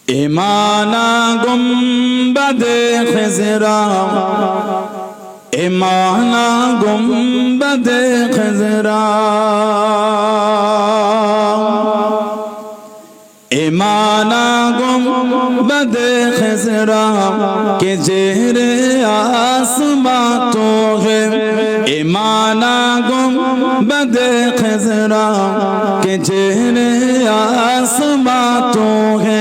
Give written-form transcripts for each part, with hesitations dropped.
इमाना गुंबद खिजरा, इमाना गुंबद खिजरा, इमाना गुंबद खिजरा के जेरे आसमां तो है। इमाना गुंबद खिजरा के जेरे आसमां तो है।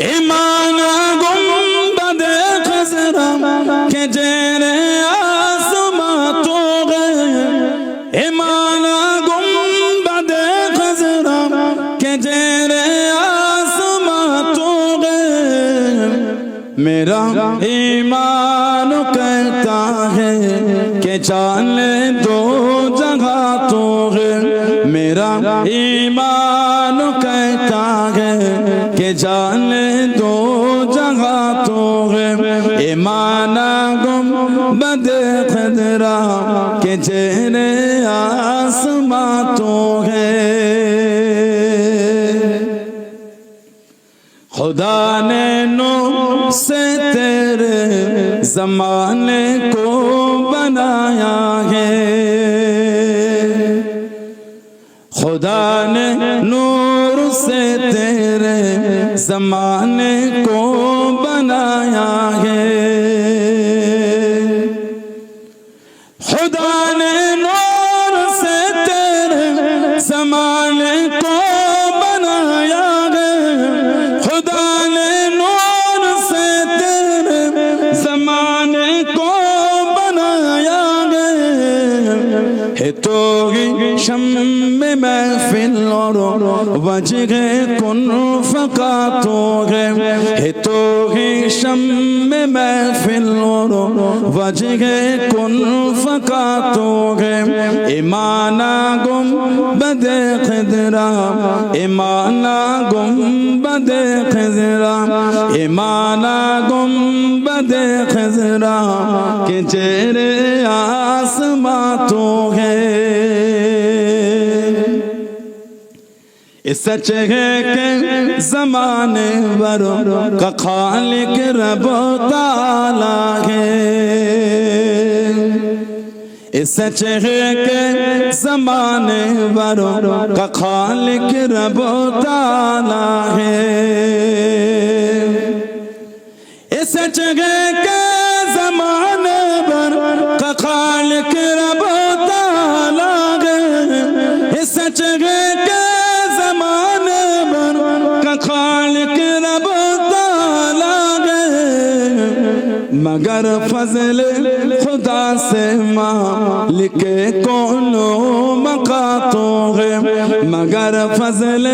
इमाना गुंबद खिजरा के जेरे आसमां तो है। इमाना गुंबद खिजरा के जेरे आसमां तो है। मेरा ईमान कहता है कि जाने दो जगह तो है। मेरा ईमान कहता है कि जाने दो जगह तो है। इमाना गुंबद खिजरा के जेरे आसमां तो है। खुदा ने नूर से तेरे ज़माने को बनाया है। खुदा ने नूर से तेरे ज़माने को बनाया है। खुदा ने नूर से तेरे ज़माने को बनाया है। खुदा ने नूर से तेरे ज़माने को बनाया है। तो ही शम्मे महफिल और वजह कुन फका तो है। तो ही शम्मे महफिल और वजह कुन फका तो है। इमाना गुंबद खिजरा, इमाना गुंबद खिजरा, इमाना गुंबद खिजरा के जेरे आसमां तो है। इस सच है के ज़माने वरों का खालिक रब ताला है। इस सच है के ज़माने वरों का खालिक रब ताला है। इस सच है के ज़माने वरों का खालिक रब ताला है। इस सच है के ज़माने वरों का खालिक रब ताला है। मगर फजल खुदा से मालिक कौनो मका तो है। मगर फजल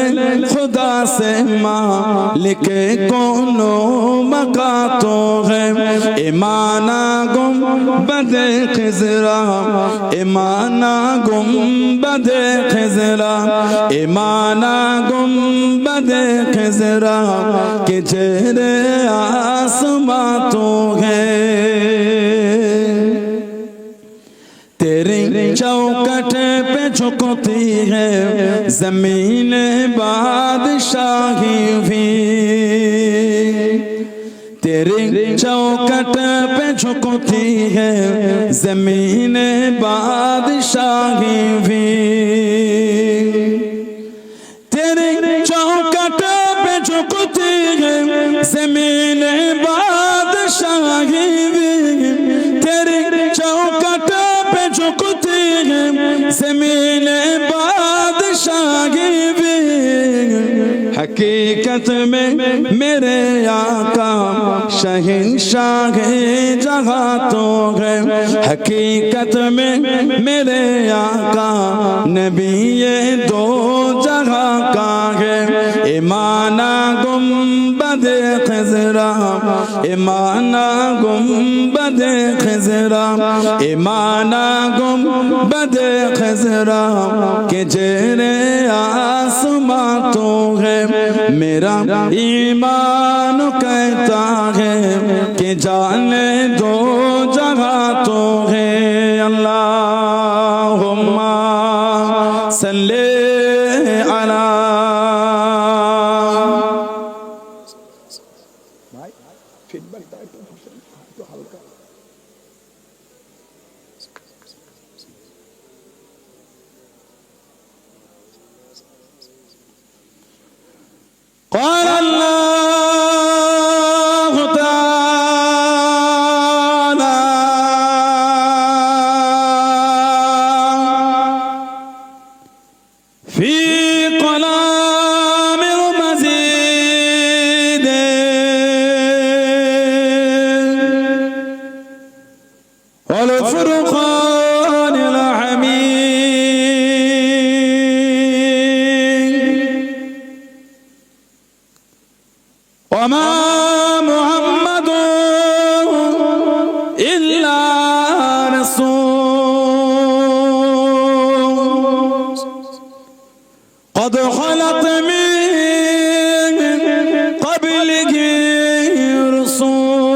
खुदा से मालिक कौनो मका तो है। इमाना गुंबद खिजरा, इमाना गुंबद खिजरा, इमाना गुंबद खिजरा के जेरे आसमां तो है। तेरी चौखट पे झुकती है ज़मीन बादशाही भी। तेरी चौखट पे झुकती है ज़मीन बादशाही भी। तेरी चौखट पे झुकती है ज़मीन बादशाही भी। तेरी चौखट पे झुकती है ज़मीन बादशाही भी। हकीकत में मेरे आका शहंशाह जहाँ तो है। हकीकत में मेरे आका नबी ये दो जगह का है। इमाना गुंबद खिजरा, इमाना गुंबद खिजरा, इमाना गुंबद खिजरा के जेरे आसमां तो है। मेरा ईमान कहता है कि जाने दो जगह तो है। अल्लाहुम्मा सल्ले আলা قال الله تعالى في كلام المزيد والفرقان الحميد وما محمد إلا رسول قد خلت من قبله رسول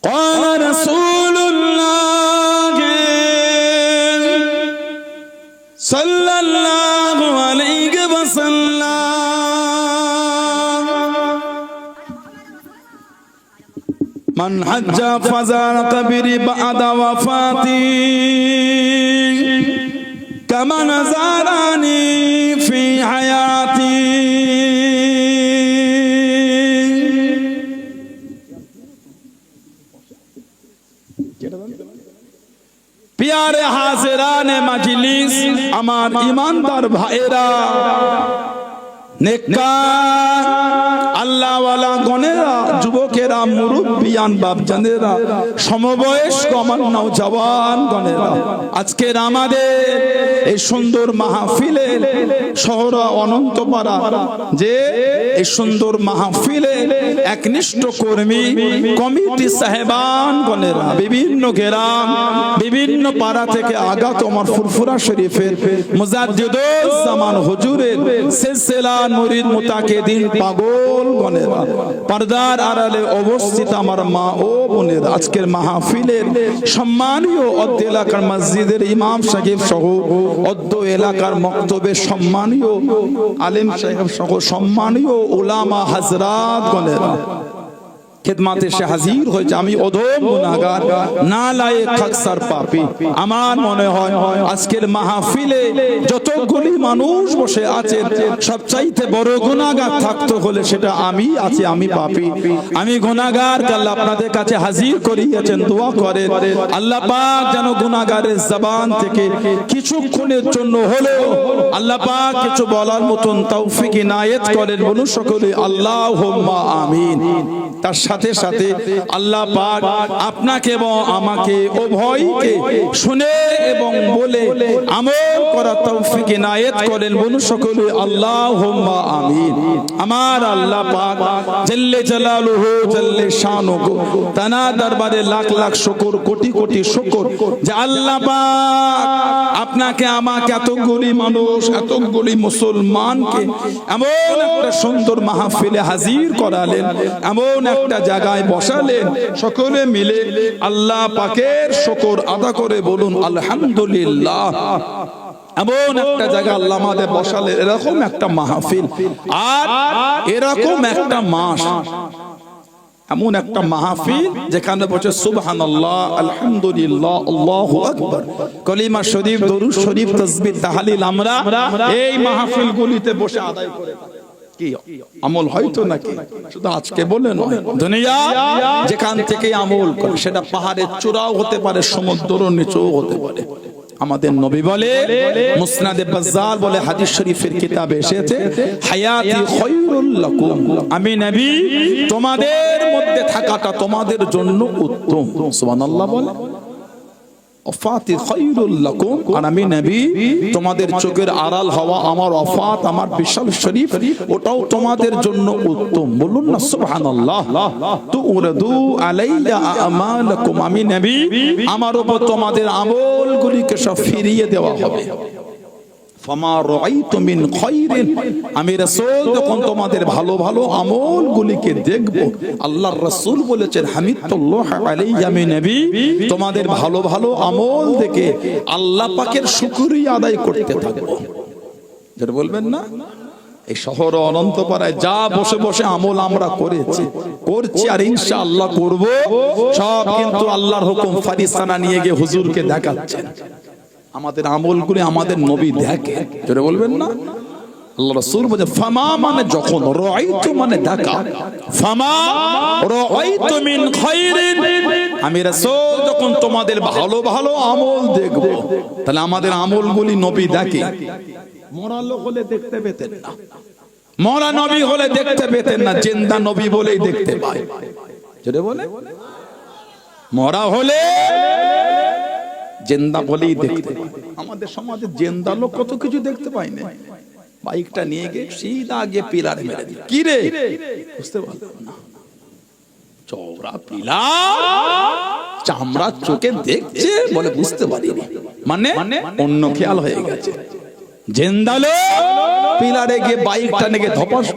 قال رسول الله صلى الله عليه وسلم من حج فزار قبري بعد وفاتي كمن زارني في حياتي प्यारे हाजिराने मजलिस আমার ईमानदार भाईरा नेककार আল্লাহ ওয়ালা গনেরা যুবকেরা মুরব্বিয়ান বাপজানেরা সমবয়স্ক আমার নওজওয়ান গনেরা আজকের আমাদের এই সুন্দর মাহফিলে শহর অনন্তপাড়া যে এই সুন্দর মাহফিলে একনিষ্ঠ কর্মী কমিটি সাহেবান গনেরা বিভিন্ন গ্রাম বিভিন্ন পাড়া থেকে আগত আমার ফুরফুরা শরীফের মুজাদ্দিদুজ জামান হুজুরের সিলসিলা মুরিদ মুতাকিদিন পাগল গনেরা পর্দার আড়ালে অবস্থিত আমার মা ও বোনেরা আজকের মাহফিলের সম্মানীয় অদ্য এলাকার মসজিদের ইমাম সাহেব সহ অদ্য এলাকার মক্তবে সম্মানীয় আলেম সাহেব সহ সম্মানীয় উলামা হযরত গনেরা খিদমতে সে হাজির হয়েছে আমি অধম গুনাহগার নালায়েক আকসার পাপী আমার মনে হয় আজকের মাহফিলে যতগুলি মানুষ বসে আছেন সবচাইতে বড় গুনাহগার থাকতে হলে সেটা আমি আছি আমি পাপী আমি গুনাহগার আল্লাহ আপনাদের কাছে হাজির করিয়েছেন দোয়া করেন আল্লাহ পাক যেন গুনাহগারের জবান থেকে কিছুক্ষণের জন্য হলেও আল্লাহ পাক কিছু বলার মতন তৌফিক ইনায়েত করেন বলুন সকলে আল্লাহুম্মা আমিন তার সাথে সাথে আল্লাহ পাক আপনাকে এবং আমাকে উভয়কে শুনে এবং বলে আমল করার তৌফিক ইনায়েত করেন বলুন সকলে আল্লাহুম্মা আমিন আমার আল্লাহ পাক জাল্লে জালালুহু জাল্লে শানুহু তানা দরবারে লাখ লাখ শুকর কোটি কোটি শুকর যে আল্লাহ পাক আপনাকে আমাকে এতগুলি মানুষ এতগুলি মুসলমানকে এমন একটা সুন্দর মাহফিলে হাজির করালেন এমন একটা জায়গায় বসালেন সকলে মিলে আল্লাহ পাকের শুকর আদা করে বলুন আলহামদুলিল্লাহ এমন একটা জায়গা আল্লাহ আমাদের বসালেন এরকম একটা মাহফিল আর এরকম একটা মাস এমন একটা মাহফিল যেখানে বসে সুবহানাল্লাহ আলহামদুলিল্লাহ আল্লাহু আকবার কলিমা শরীফ দরুদ শরীফ তাসবিহ তাহলিল আমরা এই মাহফিলগুলিতে বসে আদায় করে কি আমল হয়তো নাকি শুধু আজকে বলে নয় দুনিয়া যেখান থেকে আমল করে সেটা পাহাড়ের চূড়াও হতে পারে সমুদ্রের নিচেও হতে পারে আমাদের নবী বলে মুসনাদে বাজ্জার বলে হাদিস শরীফের কিতাবে এসেছে হায়াতি খায়রুল লাকুম আমি নবী তোমাদের মধ্যে থাকাটা তোমাদের জন্য উত্তম সুবহানাল্লাহ বলে ওয়াফাতি খায়রুল লাকুম আর আমি নবী তোমাদের চোখের আড়াল হওয়া আমার ওয়াফাত আমার বিশাল শরীফ ওটাও তোমাদের জন্য উত্তম বলুন না সুবহানাল্লাহ তুরদু আলাইয়া আমালাকুম আমি নবী আমার উপর তোমাদের আমলগুলিকে সব ফিরিয়ে দেওয়া হবে ফামা রাআইতু মিন খায়রিন, আমি রাসূল যখন তোমাদের ভালো ভালো আমলগুলিকে দেখব, আল্লাহর রাসূল বলেছেন হামিদুল্লাহ আলাইহি আমি নবী তোমাদের ভালো ভালো আমল দেখে আল্লাহ পাকের শুকরিয়া আদায় করতে থাকব। যেটা বলবেন না, এই শহর অনন্তপাড়ায় যা বসে বসে আমল আমরা করছি আর ইনশাআল্লাহ করব, সব কিন্তু আল্লাহর হুকুম ফারিস্তানা নিয়ে গিয়ে হুজুরকে দেখাচ্ছেন। আমাদের আমলগুলি আমাদের নবী দেখে। যেটা বলবেন না, আল্লাহ রাসূল বলে ফামা মানে যখন, রাআইতু মানে দেখা, ফামা রাআইতু মিন খায়রিন, আমি রাসূল যখন তোমাদের ভালো ভালো আমল দেখব, তাহলে আমাদের আমলগুলি নবী দেখে। মরা লোক হলে দেখতে পেতেন না, মরা নবী হলে দেখতে পেতেন না, জিন্দা নবী বলেই দেখতে পায়। যেটা বলে মরা হলে জিন্দা বলেই দেখতে পায়। আমাদের সমাজে জিন্দা লোক কত কিছু দেখতে পায় না, বাইকটা নিয়ে গিয়ে সিধা গিয়ে পিলারে মেরে দিল, কি রে বুঝতে পারলাম না, চওড়া পিলার, চামড়া চোখে দেখছে বলে বুঝতে পারিনি, মানে অন্য খেয়াল হয়ে গেছে। জেন্দালো পিলারে গিয়ে বাইকটা নিয়ে ধপাস,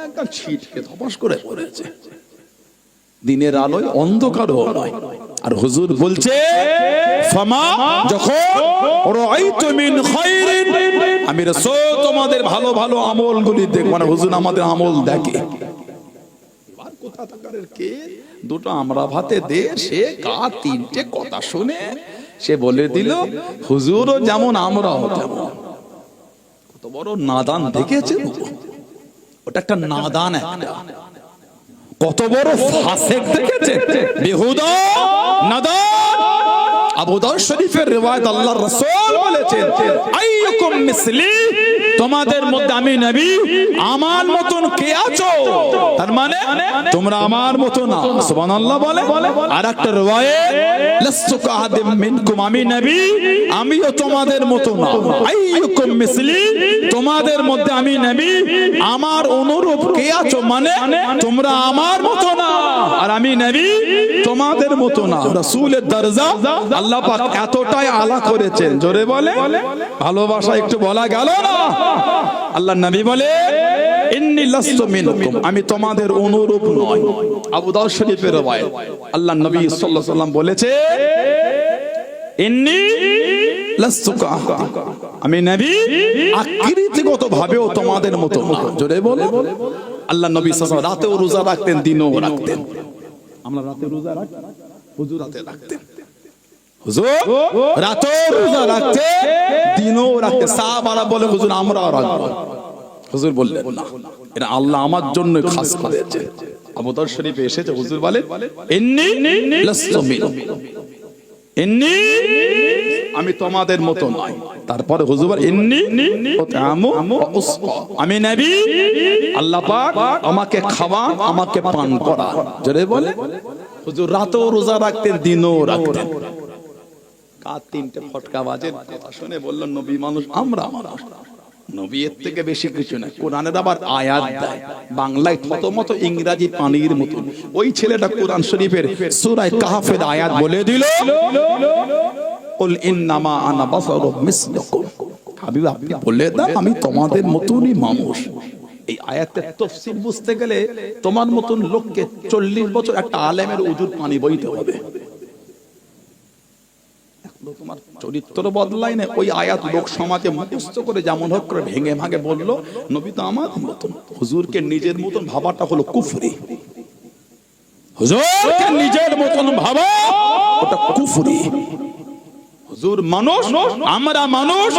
একদম ছিটকে ধপাস করে পড়েছে। দিনের আলোয় অন্ধকারও নয়। আর হুজুর বলছে ফামা যখন রাআইতু মিন খায়রিন, আমি রাসূল তোমাদের ভালো ভালো আমলগুলি দেখব, মানে হুজুর আমাদের আমল দেখে। এবার কথা থাকারের কে দুটো আমরা ভাতে দে, সে কা তিনটে কথা শুনে সে বলে দিল হুজুরও যেমন আমরাও তেমন। কত বড় নাদান দেখেছেন, ওটা একটা নাদান, একটা কত বড় ফাসিক দেখেছেন, বেহুদা নাদান। আবু দাউদ শরীফের রিওয়ায়াত আল্লাহর রাসূল বলেছেন আইয়ুকুম মিসলি, তোমাদের মধ্যে আমি নবী আমার মতন কে আছো, তার মানে তোমরা আমার মত না। সুবহানাল্লাহ বলে। আরেকটা রিওয়ায়াত লাস্তু কাহাদিম মিনকুম, আমি নবী আমিও তোমাদের মত না। আইয়ুকুম মিসলি, তোমাদের মধ্যে আমি নবী আমার অনুরূপ কে আছো, মানে তোমরা আমার মত না আর আমি নবী তোমাদের মত না। রাসূলের দরজা আল্লাহ পাক এতটাই আলা করেছেন, জোরে বলে ভালোবাসা একটু বলা গেল না। আল্লাহর নবী বলে ইন্নী লাস্তু মিনকুম, আমি তোমাদের অনুরূপ নই। আবু দাউদ শরীফের riwayat আল্লাহর নবী সাল্লাল্লাহু আলাইহি ওয়াসাল্লাম বলেছে ইন্নী লাস্তু কাহাদিম, আমি নবী আকৃতিগত ভাবেও তোমাদের মতো না। জোরে বলে। আল্লাহর নবী সাল্লাল্লাহু আলাইহি ওয়াসাল্লাম রাতেও রোজা রাখতেন, দিনেও রাখতেন। আমরা রাতে রোজা রাখি, হুজুর রাতে রাখতেন, হুজুর রাতেও রোজা রাখতে, দিনও রাখতে। সাহাবারা বলে হুজুর আমরাও রাখবো। হুজুর বললেন না, এটা আল্লাহ আমার জন্য খাস করেছে। আবু দাউদ শরীফে এসেছে হুজুর বলে ইন্নী লাস্তু মিনকুম, ইন্নী আমি তোমাদের মত নই। তারপরে হুজুর বলে ইন্নী উতআমু ওয়া উসকা, আমি নবী আল্লাহ পাক আমাকে খাওয়ান, আমাকে পান করান। জোরে বলে। হুজুর রাতেও রোজা রাখতেন, দিনও রাখতেন। কার তিনটে ফটকা বাজে কথা শুনে বললেন নবী মানুষ, আমরা মানুষ, নবী এর থেকে বেশি কিছু না। কোরআনের আবার আয়াত দেয় বাংলায় থতমত, ইংরেজি পানির মতো। ওই ছেলেটা কোরআন শরীফের সূরা কাহফের আয়াত বলে দিল কুল ইন্নামা আনা বাশারুম মিসলুকুম, হাবিব আপনি বলে দাও আমি তোমাদের মতনই মানুষ। এই আয়াতের তাফসীর বুঝতে গেলে তোমার মতন লোককে 40 বছর একটা আলেমের উজুর পানি বইতে হবে। তোমার চরিত্র বদলায় না, ওই আয়াত লোক সমাজে মুখস্থ করে যেমন হোক করে ভেঙে ভাঙে বললো নবী তো আমার মতন। হুজুরকে নিজের মতন ভাবাটা হলো কুফরি। হুজুরকে নিজের মতন ভাবা ওটা কুফরি। হুজুর মানুষ, আমরা মানুষ,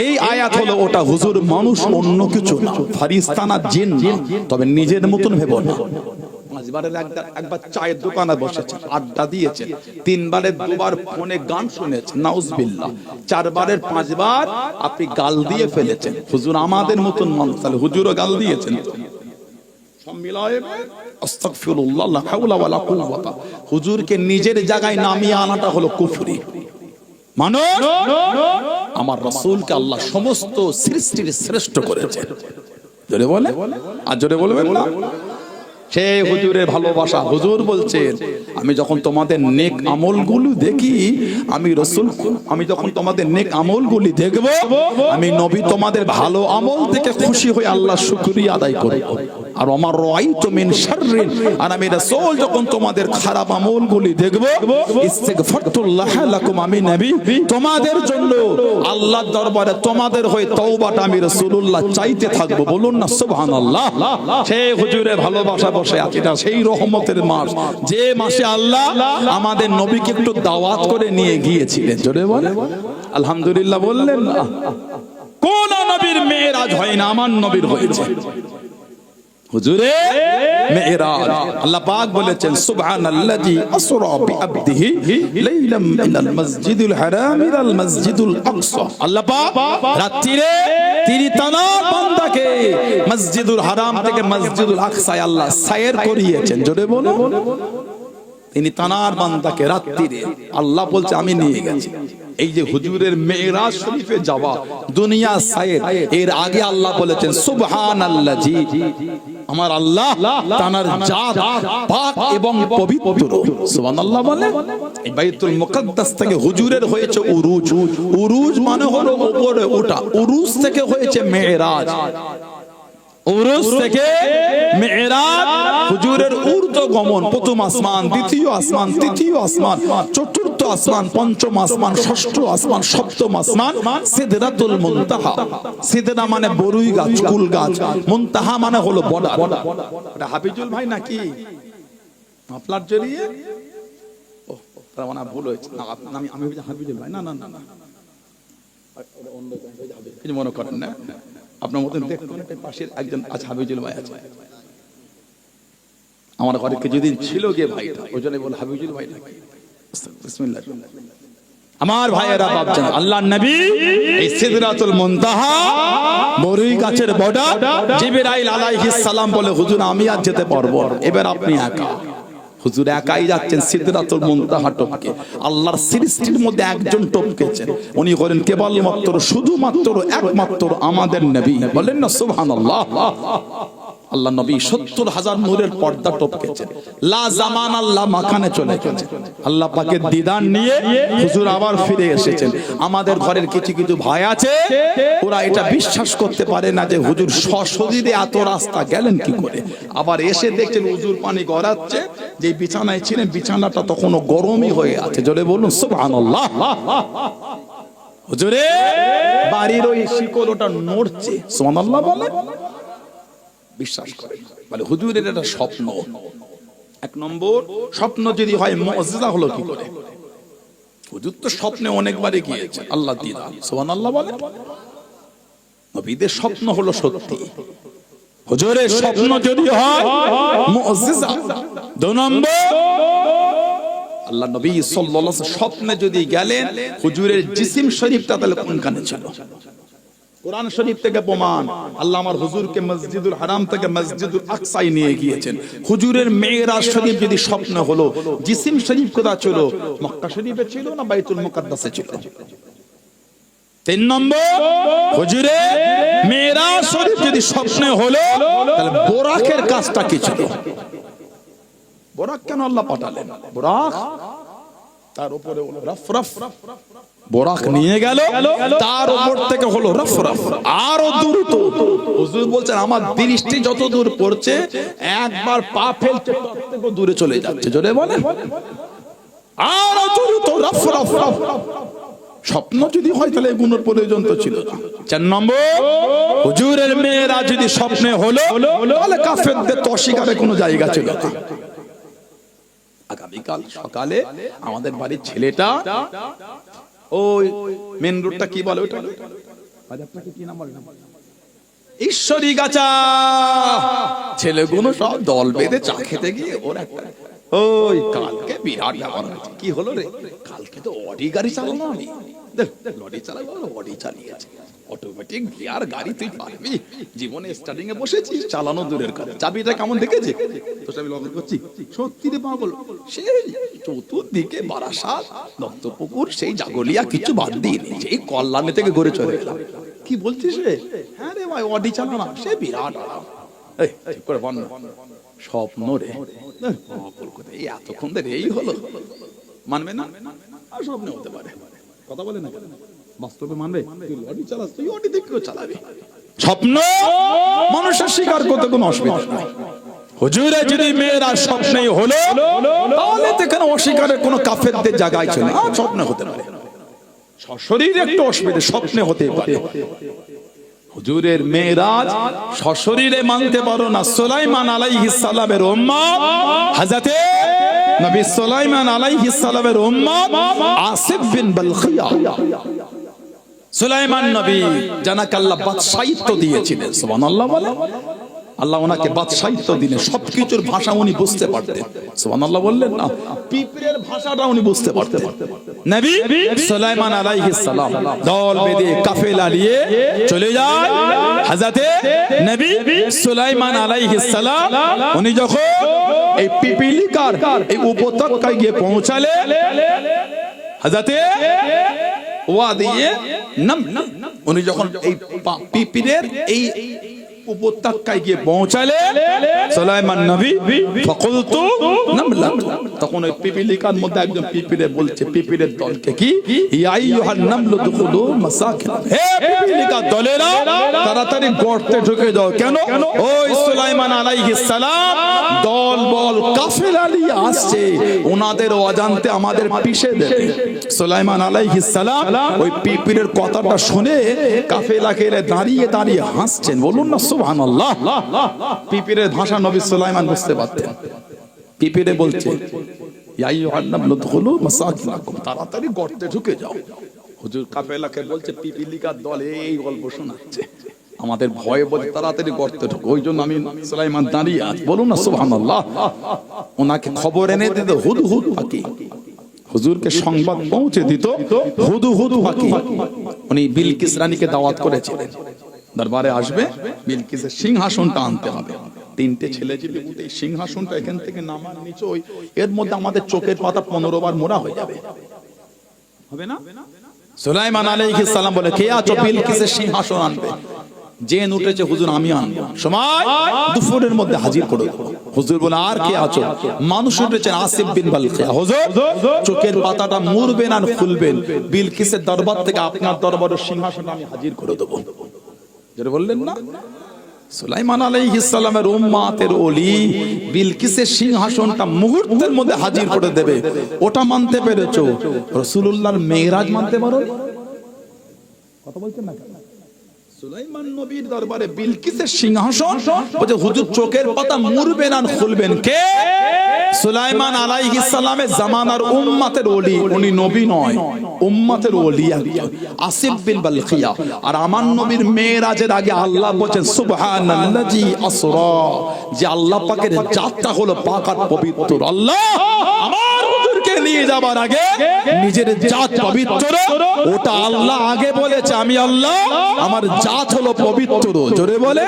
এই আয়াত হলো ওটা হুজুর মানুষ, অন্য কিছু না, ফারিস্তানা জিন না, তবে নিজের মতন ভেবো না। একবার চায়ের দোকানে বসেছে, আড্ডা দিয়েছে, 3 বারের 2 বার ফোনে গান শুনেছেন, নাউজুবিল্লাহ, 4 বারের 5 বার আপনি গাল দিয়ে ফেলেছেন। হুজুর আমাদের মতন মানুষ, তাহলে হুজুরও গাল দিয়েছেন। সব মিলায়ে আস্তাগফিরুল্লাহ, লা হাওলা ওয়ালা কুওয়াতা। হুজুরকে নিজের জায়গায় নামিয়ে আনাটা হলো কুফরি। মানুষ, আমার রাসূলকে আল্লাহ সমস্ত সৃষ্টির শ্রেষ্ঠ করেছেন। জোরে বলে, আর জোরে বলবেন না। সেই হুজুরের ভালোবাসা। হুজুর বলছেন আমি যখন তোমাদের নেক আমলগুলো দেখি, আমি রাসূল, আমি যখন তোমাদের নেক আমলগুলি দেখব, আমি নবী তোমাদের ভালো আমল থেকে খুশি হয়ে আল্লাহর শুকরিয়া আদায় করব। আর আমার রাআইতু মিন শাররিন, আর আমি রাসূল যখন তোমাদের খারাপ আমলগুলি দেখব, ইস্তিগফারতুল্লাহ লাকুম, আমি নবী তোমাদের জন্য আল্লাহর দরবারে তোমাদের হয়ে তওবাটা আমি রাসূলুল্লাহ চাইতে থাকব। বলুন না সুবহানাল্লাহ। সেই হুজুরের ভালোবাসা বসে আছে। এটা সেই রহমতের মাস, যে মাসে আল্লাহ আমাদের নবীকে একটু দাওয়াত করে নিয়ে গিয়েছিলেন। জোরে বলে আলহামদুলিল্লাহ বললেন না? কোন নবীর মেরাজ হয় না, আমার নবীর হয়েছে। হুজুরে মেরাজ, আল্লাহ পাক বলেছেন সুবহানাল্লাযী আসরা বিআবদিহি লাইলাম মিনাল মাসজিদুল হারাম ইলাল মাসজিদুল আকসা। আল্লাহ পাক রাত্রিরে তিনি তার বান্দাকে মসজিদুল হারাম থেকে মসজিদুল আকসায় আল্লাহ সায়ের করিয়েছেন। জোরে বলুন, তিনি তানার বান্দাকে রাত্রিরে আল্লাহ বলছে আমি নিয়ে গেছি। এই যে হুজুরের মেরাজ শরীফে যাওয়া, দুনিয়া সায়ের, এর আগে আল্লাহ বলেছেন সুবহানাল্লাযী, আমার আল্লাহ তানার জাত পাক এবং পবিত্র। সুবহানাল্লাহ বলে। এই বাইতুল মুকাদ্দাস থেকে হুজুরের হয়েছে উরুজ। উরুজ মানে হলো উপরে ওঠা, উরুজ থেকে হয়েছে মেরাজ। উরুজ থেকে মেরাজ, হুজুরের ঊর্ধ্বগমন, প্রথম আসমান, দ্বিতীয় আসমান, তৃতীয় আসমান, চতুর্থ আসমান, পঞ্চম আসমান, ষষ্ঠ আসমান, সপ্তম আসমান, সিদরাতুল মুনতাহা। সিদরা মানে বরুই গাছ, কুল গাছ, মুনতাহা মানে হলো বর্ডার। এটা হাফিজুল ভাই নাকি আপনার জড়িয়ে? ও তার মানে ভুল হয়েছে না, আমি হাফিজুল ভাই না, না না না, কিছু মনে করেন না, আপনার মতন দেখুন পাশের একজন আছে হাফিজুল ভাই আছে, আমার ঘরে কিছুদিন ছিল গিয়ে ভাইটা, ওই জন্য বল হাফিজুল ভাই নাকি। বিসমিল্লাহ। আমার ভাইয়েরা ভাবছেন আল্লাহর নবী এই সিদরাতুল মুনতাহা বরুই গাছের বর্ডার, জিবরাইল আলাইহিস সালাম বলে হুজুর আমি আর যেতে পারবো না, এবার আপনি একা। হুজুর একাই যাচ্ছেন সিদরাতুল মুনতাহা টপকে। আল্লাহর সৃষ্টির মধ্যে একজন টপকেছেন, উনি হলেন কেবলমাত্র শুধুমাত্র একমাত্র আমাদের নবী। বলেন না সুবহানাল্লাহ। আল্লাহ নবী ৭০,০০০ নূরের পর্দা টপকেছেন, লা জামান আল্লাহ মাখানে চলে গেছেন। আল্লাহ পাকের দিদার নিয়ে হুজুর আবার ফিরে এসেছেন। আমাদের ঘরের কিছু কিছু ভাই আছে, ওরা এটা বিশ্বাস করতে পারে না যে হুজুর সশরীরে এত রাস্তা গেলেন কি করে। আবার এসে দেখছেন হুজুর পানি গড়াচ্ছে, যে বিছানায় ছিলেন বিছানাটা তখনও গরমই হয়ে আছে। জোরে বলুন সুবহানাল্লাহ। হুজুরে বাড়ির ওই শিকল ওটা নড়ছে, সুবহানাল্লাহ বলে বিশ্বাস করে। বলে হুজুরের এটা স্বপ্ন। এক নম্বর, স্বপ্ন যদি হয় মুআজিজা হলো কি করে? হুজুর তো স্বপ্নে অনেকবারই গিয়েছে, আল্লাহ দিদা। সুবহানাল্লাহ বলে। নবীদের স্বপ্ন হলো সত্যি। হুজুরের স্বপ্ন যদি হয় মুআজিজা। দুই নম্বর, আল্লাহ নবী সাল্লাল্লাহু আলাইহি ওয়াসাল্লাম স্বপ্নে যদি গেলেন, হুজুরের জিসিম শরীফটা তাহলে কোনখানে ছিল? কোরআন শরীফ থেকে প্রমাণ, আল্লাহ আমার হুজুরকে মসজিদুল হারাম থেকে মসজিদুল আকসায় নিয়ে গিয়েছেন। হুজুরের মেরাজ শরীফ যদি স্বপ্ন হলো, জিসিম শরীফ কোথা ছিল? মক্কা শরীফে ছিল না বাইতুল মুকাদ্দাসে ছিল? তিন নম্বর, হুজুরের মেরাজ শরীফ যদি স্বপ্নে হলো, তাহলে বোরাকের কাজটা কি ছিল? বোরাক কেন আল্লাহ পাঠালেন? বোরাক তার উপরে রফ রফ, বোরাক নিয়ে গেল, তার উপর থেকে হলো রফ রফ, আরো দ্রুত। হুজুর বলছেন আমার দৃষ্টি যত দূর পড়ছে, একবার পা ফেলছে তত থেকে দূরে চলে যাচ্ছে। জোরে বলেন, আরো দ্রুত রফ রফ রফ। স্বপ্ন যদি হয় তাহলে এগুলোর প্রয়োজন তো ছিল না। ৪ নম্বর, হুজুরের মেয়েরা যদি স্বপ্নে হলো, তাহলে কাফেরদের তো অস্বীকারের কোনো জায়গা ছিল না। আগামীকাল সকালে আমাদের বাড়ির ছেলেটা, ওই মেন রোডটা কি বলে ওটা, বাজারটাকে কি নাম বলে, ঈশ্বরী গাছা, ছেলেগুলো সব দল বেঁধে চা খেতে গিয়ে ওর একটা, ওই কালকে বিরাট ব্যাপার হয়েছে। কি হলো রে? কালকে তো অডি গাড়ি চালানো, আমি দেখ লরি চালাবো, অডি চালিয়েছে, অটোমেটিক গিয়ার গাড়ি, তুই পারবি? জীবনে স্টার্টিং এ বসেছি, চালানো দূরের কথা। চাবিটা কেমন দেখেছে তো, চাবি লক করছি, সত্যি রে পাগল। সেই চতুর্দিকে বারাসাত, দত্তপুকুর, সেই জাগলিয়া কিছু বাদ দিইনি, সেই কল্যাণে থেকে ঘুরে চলে গেলাম। কি বলছিস রে? হ্যাঁ রে ভাই, অডি চালানো, সে বিরাট আরাম। এই ঠিক করে বন্ধ, স্বপ্ন রে এই এতক্ষণ ধরে এই হলো, মানবে না? আর স্বপ্নে হতে পারে, কথা বলে না, বাস্তবে মানবে? তুই লরি চালাস, তুই অটি দেখেও চালাবি। স্বপ্ন মানুষের স্বীকার করতে কোনো অসুবিধা নাই। হুজুরে যদি মেয়েরা স্বপ্নেই হলো, তাহলে তো এখানে অস্বীকারের কোনো কাফেরদের জায়গায় ছিল না। স্বপ্নে হতে পারে, সশরীরে একটু অসুবিধা, স্বপ্নে হতে পারে। হুজুরের মেরাজ সশরীরে মানতে পারো না। সুলাইমান আলাইহিস সালামের উম্মত, হযরতে নবী সুলাইমান আলাইহিস সালামের উম্মত আসিফ বিন বালখিয়া, সুলাইমান নবী যাকে আল্লাহ বাদশাহিত্ব দিয়েছিলেন, সুবহানাল্লাহ বলে। আল্লাহ ওনাকে বাদশাহিত্ব দিলেন, সবকিছুর ভাষা উনি বুঝতে পারতেন, সুবহানাল্লাহ বললেন না? পিঁপড়ের ভাষাটা উনি বুঝতে পারতেন। নবী সুলাইমান আলাইহিস সালাম দল বেঁধে কাফেলা নিয়ে চলে যায়। হযরতে নবী সুলাইমান আলাইহিস সালাম উনি যখন এই পিপিলিকার এই উপত্যকায় গিয়ে পৌঁছালেন, হযরতে ওয়াদিয়ে নামল, উনি যখন এই পিপিলের এই উপত্যকায় গিয়ে পৌঁছালেন সুলাইমান নবী, ফাকুলতু নামলা, তখন ওই পিপিলিকার মধ্যে একজন পিপিলে বলছে পিপিলের দলকে, কি ইয়া আইয়ুহান নামলু দুখুলু মাসাকিন, হে পিপিলিকা দলেরা তাড়াতাড়ি গর্তে ঢুকে যাও। কেন? ওই সুলাইমান আলাইহিস সালাম দল বল কাফেলা নিয়ে আসছে, ওনাদের অজান্তে আমাদের পিষে দেবে। সুলাইমান আলাইহিস সালাম ওই পিপিলের কথাটা শুনে কাফেলাকে দাঁড়িয়ে দাঁড়িয়ে হাসছেন। বলুন না সুবহানাল্লাহ। পিপিলের ভাষা নবী সুলাইমান বুঝতে পারতেন। পিপিলে বলছে ইয়া আইয়ুহান নামলু দুখুলু মাসাকিনাকুম, তাড়াতাড়ি গর্তে ঢুকে যাও। হুজুর কাফেলাকে বলছে পিপিলিকার দল এই গল্প শোনাচ্ছে, আমাদের ভয়ে বলে তাড়াতাড়ি গর্তে ঢুকো। ওই জন্য আমি সুলাইমান দাঁড়িয়ে আছি। বলুন না সুবহানাল্লাহ। ওনাকে খবর এনে দিত হুদহুদ পাখি, হুজুরকে সংবাদ পৌঁছে দিত হুদহুদ পাখি। উনি বিলকিস রানীকে দাওয়াত করেছিলেন, দরবারে আসবে, বিলকিসের সিংহাসনটা আনতে হবে। তিনটে ছেলে যদি উঠে সিংহাসনটা এখান থেকে নামান নিচে, এর মধ্যে আমাদের চোখের পাতা 15 বার মোড়া হয়ে যাবে, হবে না? সুলাইমান আলাইহিস সালাম বলে, কে আছো বিলকিসের সিংহাসন আনবে? জেন উঠেছে হুজুর আমি আনবো, সময় দুপুরের মধ্যে হাজির করে দেব। হুজুর বলে, আর কে আছো? মানুষ উঠেছেন আসিফ বিন বালখিয়া। হুজুর চোখের পাতাটা মুড়বেন আর খুলবেন, বিলকিসের দরবার থেকে আপনার দরবারের সিংহাসন আমি হাজির করে দেব। যেটা বললেন না, সুলাইমান আলাইহিস সালামের উম্মতের ওলি বিলকিসের সিংহাসনটা মুহূর্তের মধ্যে হাজির করে দেবে। ওটা মানতে পেরেছো, রাসূলুল্লাহর মেরাজ মানতে পারো? কথা বলছেন না? সুলাইমান নবীর দরবারে বিলকিসের সিংহাসন, বলে হুজুর চোখের পাতা মুড়বেন আর খুলবেন কে? সুলাইমান আলাইহিস সালামের জামানার উম্মতের ওলি, উনি নবী নয়, উম্মতের ওলি আসিফ বিন বালখিয়া। আর আমার নবীর মেরাজের আগে আল্লাহ বলেন সুবহানাল্লাযী আসরা, যে আল্লাহ পাকের জাতটা হলো পাক আর পবিত্র। আল্লাহ আমার হুজুরকে নিয়ে যাবার আগে নিজের জাত পবিত্র, ওটা আল্লাহ আগে বলেছে, আমি আল্লাহ আমার জাত হলো পবিত্র। জোরে বলে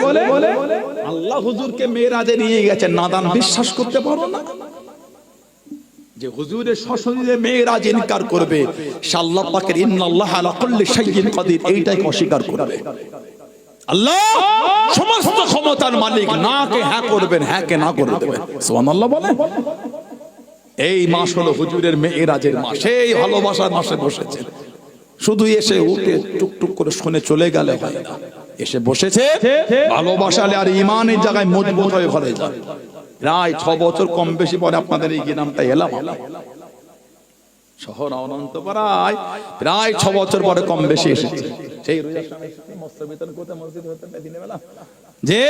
আল্লাহ হুজুরকে মেরাজে নিয়ে গেছেন, নাদান বিশ্বাস করতে পারো না যে হুজুরের সশরীরে মেরাজ ইনকার করবে, সে আল্লাহ পাকের ইন্নাল্লাহা আলা কুল্লি শাইইন কাদির এইটাই অস্বীকার করবে। আল্লাহ সমস্ত ক্ষমতার মালিক, না কে হ্যাঁ করবেন, হ্যাঁ কে না করে দেবেন। সুবহানাল্লাহ বলে। এই মাস হলো হুজুরের মেরাজের মাস, এই ভালোবাসার মাসে বসেছে। শুধু এসে উঠে টুকটুক করে শুনে চলে গেলে হয় না, এসে বসেছে ভালোবাসালে আর ইমানের জায়গায় মজবুত হয়ে ঘরে যায়। প্রায় 6 বছর কম বেশি পরে আপনাদের এই গ্রামটা এলাম, শহর অনন্তপাড়ায় প্রায় 6 বছর পরে কম বেশি এসেছে। সেই যে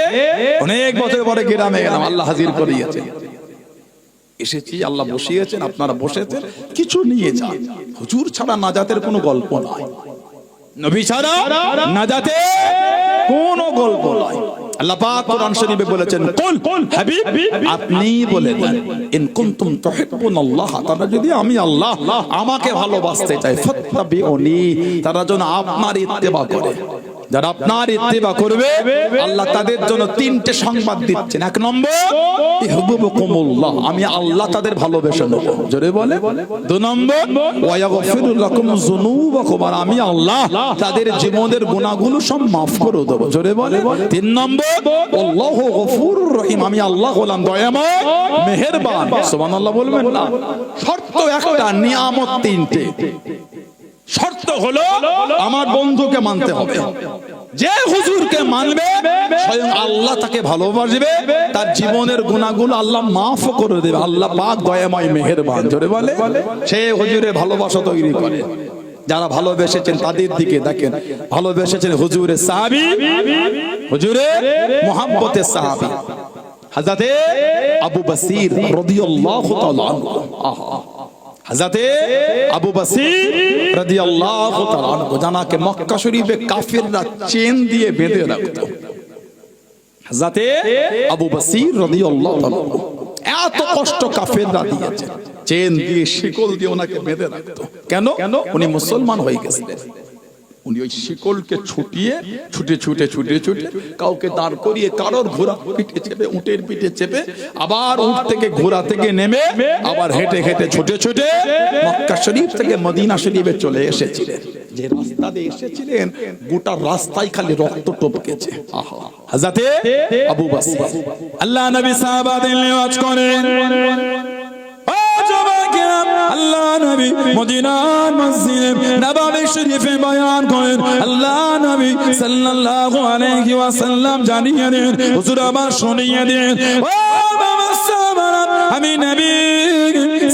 অনেক বছর পরে গ্রামে গেলাম, আল্লাহ হাজির করিয়েছে। এসেছি, আল্লাহ বসিয়েছেন, আপনারা বসেছেন, কিছু নিয়ে যান। হুজুর ছাড়া নাজাতের কোনো গল্প নাই, নবী ছাড়া নাজাতের কোনো গল্প নাই। আল্লাহ পাক কোরআন শরীফে বলেছেন, কুল হাবিব আপনি বলে দেন, ইন কুনতুম তুহিব্বুনাল্লাহ, তারা যদি আমি আল্লাহ আমাকে ভালোবাসতে চায়, ফাত্তাবিউনি, তারা যেন আপনার ইত্তেবা করে। যারা আপনার ইত্তেবা করবে আল্লাহ তাদের জন্য তিনটে সংবাদ দিচ্ছেন। এক নম্বর, ইহবুবুকুমুল্লাহ, আমি আল্লাহ তাদের ভালোবেসে নেব, জোরে বলে। দুই নম্বর, ওয়া ইয়াগফিরু লাকুম যুনুবাকুম, আর আমি আল্লাহ তাদের জীবনের গুনাহগুলো সব maaf করে দেব, জোরে বলে। তিন নম্বর, আল্লাহু গফুরুর রহিম, আমি আল্লাহ হলাম দয়াময় মেহেরবান, সুবহানাল্লাহ বলবেন না। শর্ত একটা, নিয়ামত তিনটে। শর্ত হলো আমার বন্ধুকে মানতে হবে। যে হুজুরকে মানবে স্বয়ং আল্লাহ তাকে ভালোবাসবে, তার জীবনের গুনাহগুলো আল্লাহ মাফ করে দেবে। আল্লাহ পাক দয়াময় মেহেরবান, জোরে বলে। সে হুজুরের ভালোবাসা তৈরি করে। যারা ভালোবেসেছেন তাদের দিকে দেখেন, ভালোবেসেছেন হুজুরের সাহাবী, হুজুরের মুহাব্বতের সাহাবী হযরতে আবু বসির রাদিয়াল্লাহু তাআলা আনহু। হযরতে আবু বসির রাদিয়াল্লাহু তাআলা আনহু, জানাকে মক্কা শরীফে কাফিররা চেন দিয়ে বেঁধে রাখতো। হযরতে আবু বসির রাদিয়াল্লাহু তাআলা এত কষ্ট কাফিররা দিয়েছে, চেন দিয়ে শিকল দিয়ে ওনাকে বেঁধে রাখতো। কেন? উনি মুসলমান হয়ে গেছিলেন। উনি ওই শিকলকে ছুটিয়ে ছুটে কাউকে দাঁড় করিয়ে, কারোর ঘোড়া পিঠে চেপে, উটের পিঠে চেপে, আবার উট থেকে ঘোড়া থেকে নেমে আবার হেঁটে ছুটে মক্কা শরীফ থেকে মদিনা শরীফে চলে এসেছিলেন। যে রাস্তা দিয়ে এসেছিলেন গোটা রাস্তায় খালি রক্ত টপকেছে। হযরতে আবু বসর, আল্লাহ নবী সাহাবাদের নিয়াজ করেন, আল্লাহ নবী মদিনার মসজিদে নববী শরীফে বয়ান করেন। আল্লাহ নবী সাল্লাল্লাহু আলাইহি ওয়াসাল্লাম জানিয়ে দেন, হুজুর আবার শুনিয়ে দেন, ও বাবা সাহাবারা, আমি নবী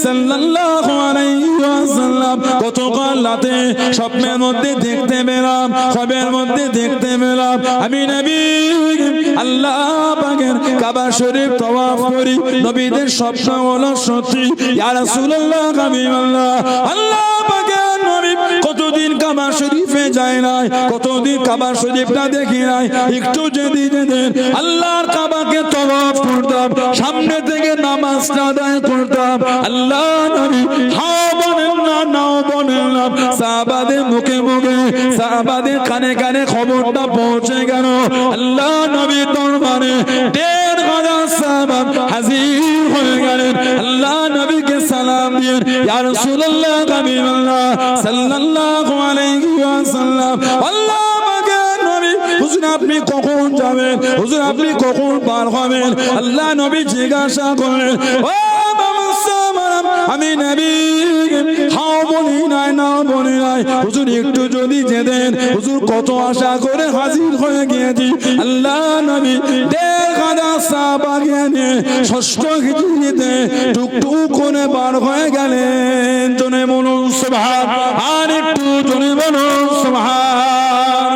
সাল্লাল্লাহু আলাইহি ওয়াসাল্লাম গতকাল রাতে স্বপ্নের মধ্যে দেখতে পেলাম, খবরের মধ্যে দেখতে পেলাম, আমি নবী আল্লাহ পাকের কাবা শরীফ তওয়াফ করি, নবীদের স্বপ্ন হলো সত্যি। ইয়া রাসূলুল্লাহ, হাবিবাল্লাহ, আল্লাহ পাকের নবী কতদিন কাবা শরীফে যায় নাই, কতদিন কাবা শরীফটা দেখি নাই, একটু যদি যেতেন আল্লাহর কাবাকে তওয়াফ করতাম, সামনে থেকে নামাজটা আদায় করতাম। আল্লাহ নবী হাও বলেন না, নাও বলেন না, সাহাবাদের মুখে মুখে, সাহাবাদের কানে কানে খবরটা পৌঁছে গেল। আল্লাহ নবীর দরবারে ১৫০০ সাহাবা হাজির হয়ে গেলেন। আল্লাহ নবীকে সালাম দিয়ে, ইয়া রাসূলুল্লাহ, হাবিবাল্লাহ সাল্লাল্লাহু আলাইহি ওয়াসাল্লাম, আল্লাহ পাকের নবী, হুজুর আপনি কখন যাবেন, হুজুর আপনি কখন পার হবেন? আল্লাহ নবী জিজ্ঞাসা করলেন, ও বাবা সাহাবারা, আমি নবী হাও বলি নাই, নাও বলি নাই, হুজুর একটু যদি যেতেন, হুজুর কত আশা করে হাজির হয়ে গিয়েছি। আল্লাহ নবী ১৫০০ সাহাবা নিয়ে ষষ্ঠ হিজরিতে টুকটুক করে বার হয়ে গেলেন। জনে বলুন সুবহান, আর একটু জনে বলুন সুবহান।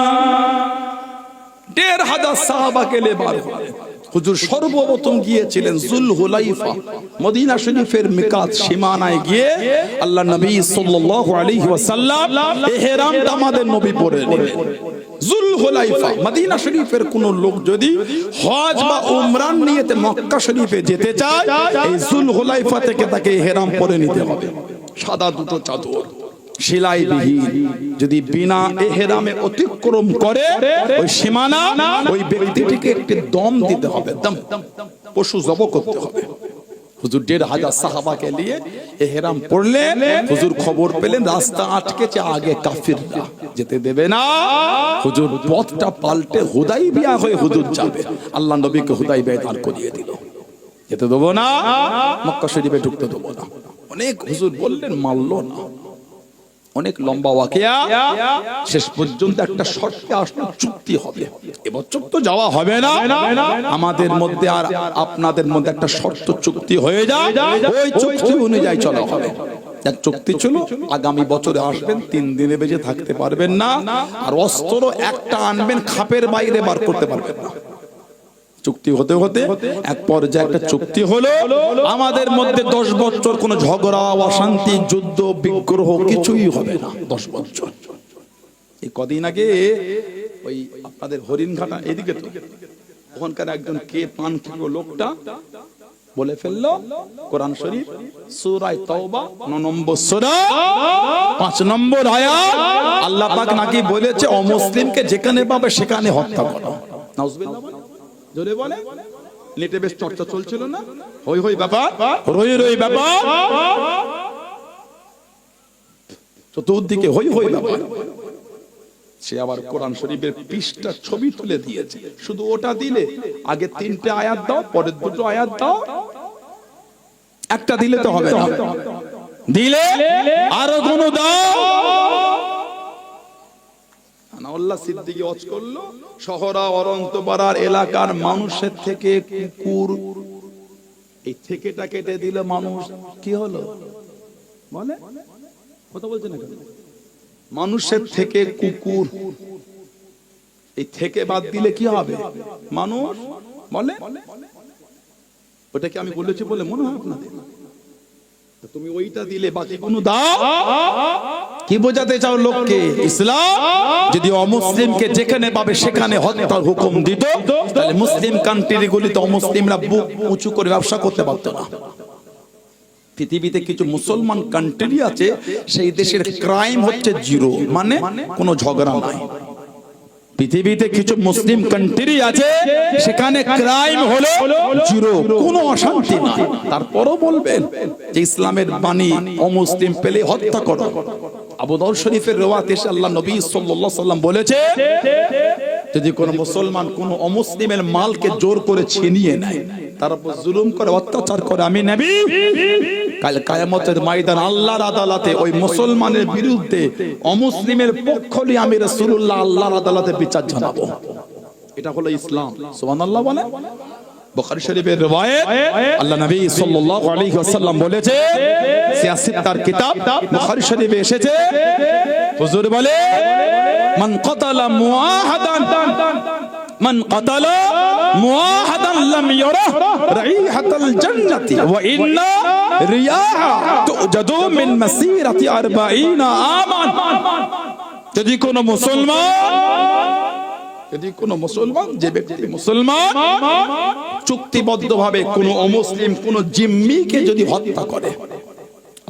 ১৫০০ সাহাবা গেলে বার হলেন। হুজুর সর্বপ্রথম গিয়েছিলেন যুলহুলাইফা, মদিনা শরীফের মিকাত সীমানায় গিয়ে আল্লাহ নবী সাল্লাল্লাহু আলাইহি ওয়াসাল্লাম ইহরামটা আমাদের নবী পরে নিলেন। যুলহুলাইফা, মদিনা শরীফের কোন লোক যদি হজ বা উমরার নিয়তে মক্কা শরীফে যেতে চায়, এই যুলহুলাইফা থেকে তাকে ইহরাম পরে নিতে হবে। সাদা দুটো চাদর, সেলাইবিহীন। যদি বিনা ইহরামে অতিক্রম করে ওই সীমানা, ওই ব্যক্তিটিকে একটি দম দিতে হবে, দম, পশু জবাই করতে হবে। হুজুর ১৫০০ সাহাবাকে নিয়ে ইহরাম পড়লেন। হুজুর খবর পেলেন রাস্তা আটকেছে, আগে কাফিররা যেতে দেবে না। হুজুর পথটা পাল্টে হুদাইবিয়া হয়ে হুজুর যাবে। আল্লাহ নবীকে হুদাইবিয়ায় দাঁড় করিয়ে দিল, যেতে দেবো না, মক্কা শরীফে ঢুকতে দেবো না। অনেক হুজুর বললেন, মানল না। অনেক লম্বা ওয়াকিয়া, শেষ পর্যন্ত একটা শর্তে আসলো, চুক্তি হবে। এবছর তো যাওয়া হবে না, আমাদের মধ্যে আর আপনাদের মধ্যে একটা শর্ত চুক্তি হয়ে যায়, ওই চুক্তি অনুযায়ী চলা হবে। এক চুক্তি ছিল, আগামী বছরে আসবেন, ৩ দিনে বেজে থাকতে পারবেন না, আর অস্ত্র একটা আনবেন, খাপের বাইরে বার করতে পারবেন না। চুক্তি হতে হতে এক পর্যায়ে একটা চুক্তি হলো, আমাদের মধ্যে ১০ বছর কোনো ঝগড়া, অশান্তি, যুদ্ধ, বিগ্রহ কিছুই হবে না। ১০ বছর। এই কদিন আগে ওই আপনাদের হরিণঘাটা এদিকে, তো ওখানকার একজন কে পান খেলো লোকটা বলে ফেললো, কোরআন শরীফ সূরা তাওবা ৯ নম্বর সূরা ৫ নম্বর আয়াত, আল্লাহ পাক নাকি বলেছে অমুসলিমকে যেখানে পাবে সেখানে হত্যা করো। নাউজুবিল্লাহ বলে, জোরে বলে। নেটে বেশ চর্চা চলছিল না, হই হই ব্যাপার, রই রই ব্যাপার, চতুর্দিকে হই হই ব্যাপার। সে আবার কোরআন শরীফের পৃষ্ঠা ছবি তুলে দিয়েছে। শুধু ওটা দিলে আগে 3টে আয়াত দাও, পরের 2টো আয়াত দাও, একটা দিলে তো হবে না, দিলে আরো কোন দাও। আনাউল্লাহ সিদ্দিকী ওয়াজ করলো, শহরা অরন্তপাড়ার এলাকার মানুষের থেকে কুকুর, এই থেকেটা কেটে দিলে মানুষ কি হলো বলে, কথা বলছে না, মানুষের থেকে কুকুর, এই থেকে বাদ দিলে কি হবে মানুষ বলে। ওটা কি আমি বলেছি বলে মনে হয় আপনাদের? তুমি ওইটা দিলে বাকি কোন দাও। কি বোঝাতে চাও লোককে? ইসলাম যদি অমুসলিমকে যেখানে পাবে সেখানে হত্যার হুকুম দিত, তাহলে মুসলিম কান্ট্রি গুলিতে অমুসলিমরা বুক উঁচু করে ব্যবসা করতে পারত না। পৃথিবীতে কিছু মুসলমান কান্ট্রি আছে, সেই দেশের ক্রাইম হচ্ছে জিরো, মানে কোনো ঝগড়া নাই। পৃথিবীতে কিছু মুসলিম কান্ট্রি আছে, সেখানে ক্রাইম হলো জিরো, কোনো অশান্তি নাই। তারপরও বলবেন যে ইসলামের বাণী অমুসলিম পেলে হত্যা করো। আবু দাউদ শরীফের রওয়ায়াতে এসে আল্লাহ নবী সাল্লাল্লাহু আলাইহি ওয়াসাল্লাম বলেছে, যদি কোন মুসলমান কোন অমুসলিমের মালকে জোর করে ছিনিয়ে নেয়, তার উপর জুলুম করে, অত্যাচার করে, আমি নবী কাল কিয়ামতের ময়দান আল্লাহর আদালতে ওই মুসলমানের বিরুদ্ধে অমুসলিমের পক্ষ নিয়ে আমি রাসূলুল্লাহ আল্লাহর আদালতে বিচার জানাবো। এটা হলো ইসলাম। সুবহানাল্লাহ বলে। বুখারী শরীফের riwayat, আল্লাহ নবী সাল্লাল্লাহু আলাইহি ওয়াসাল্লাম বলেছে, সিয়াসত তার কিতাব বুখারী শরীফে এসেছে, হুজুর বলে, মান কাতালা মুআহাদান, মান কাতালা মুআহাদান লাম ইয়ারা রাইহাতাল জান্নাতি ওয়া ইন্না রিয়াহা তুজাদু মিন মাসিরাতি 40 আমান। যদি কোন মুসলমান, যে ব্যক্তি মুসলমান চুক্তিবদ্ধভাবে কোন অমুসলিম কোন জিম্মিকে যদি হত্যা করে,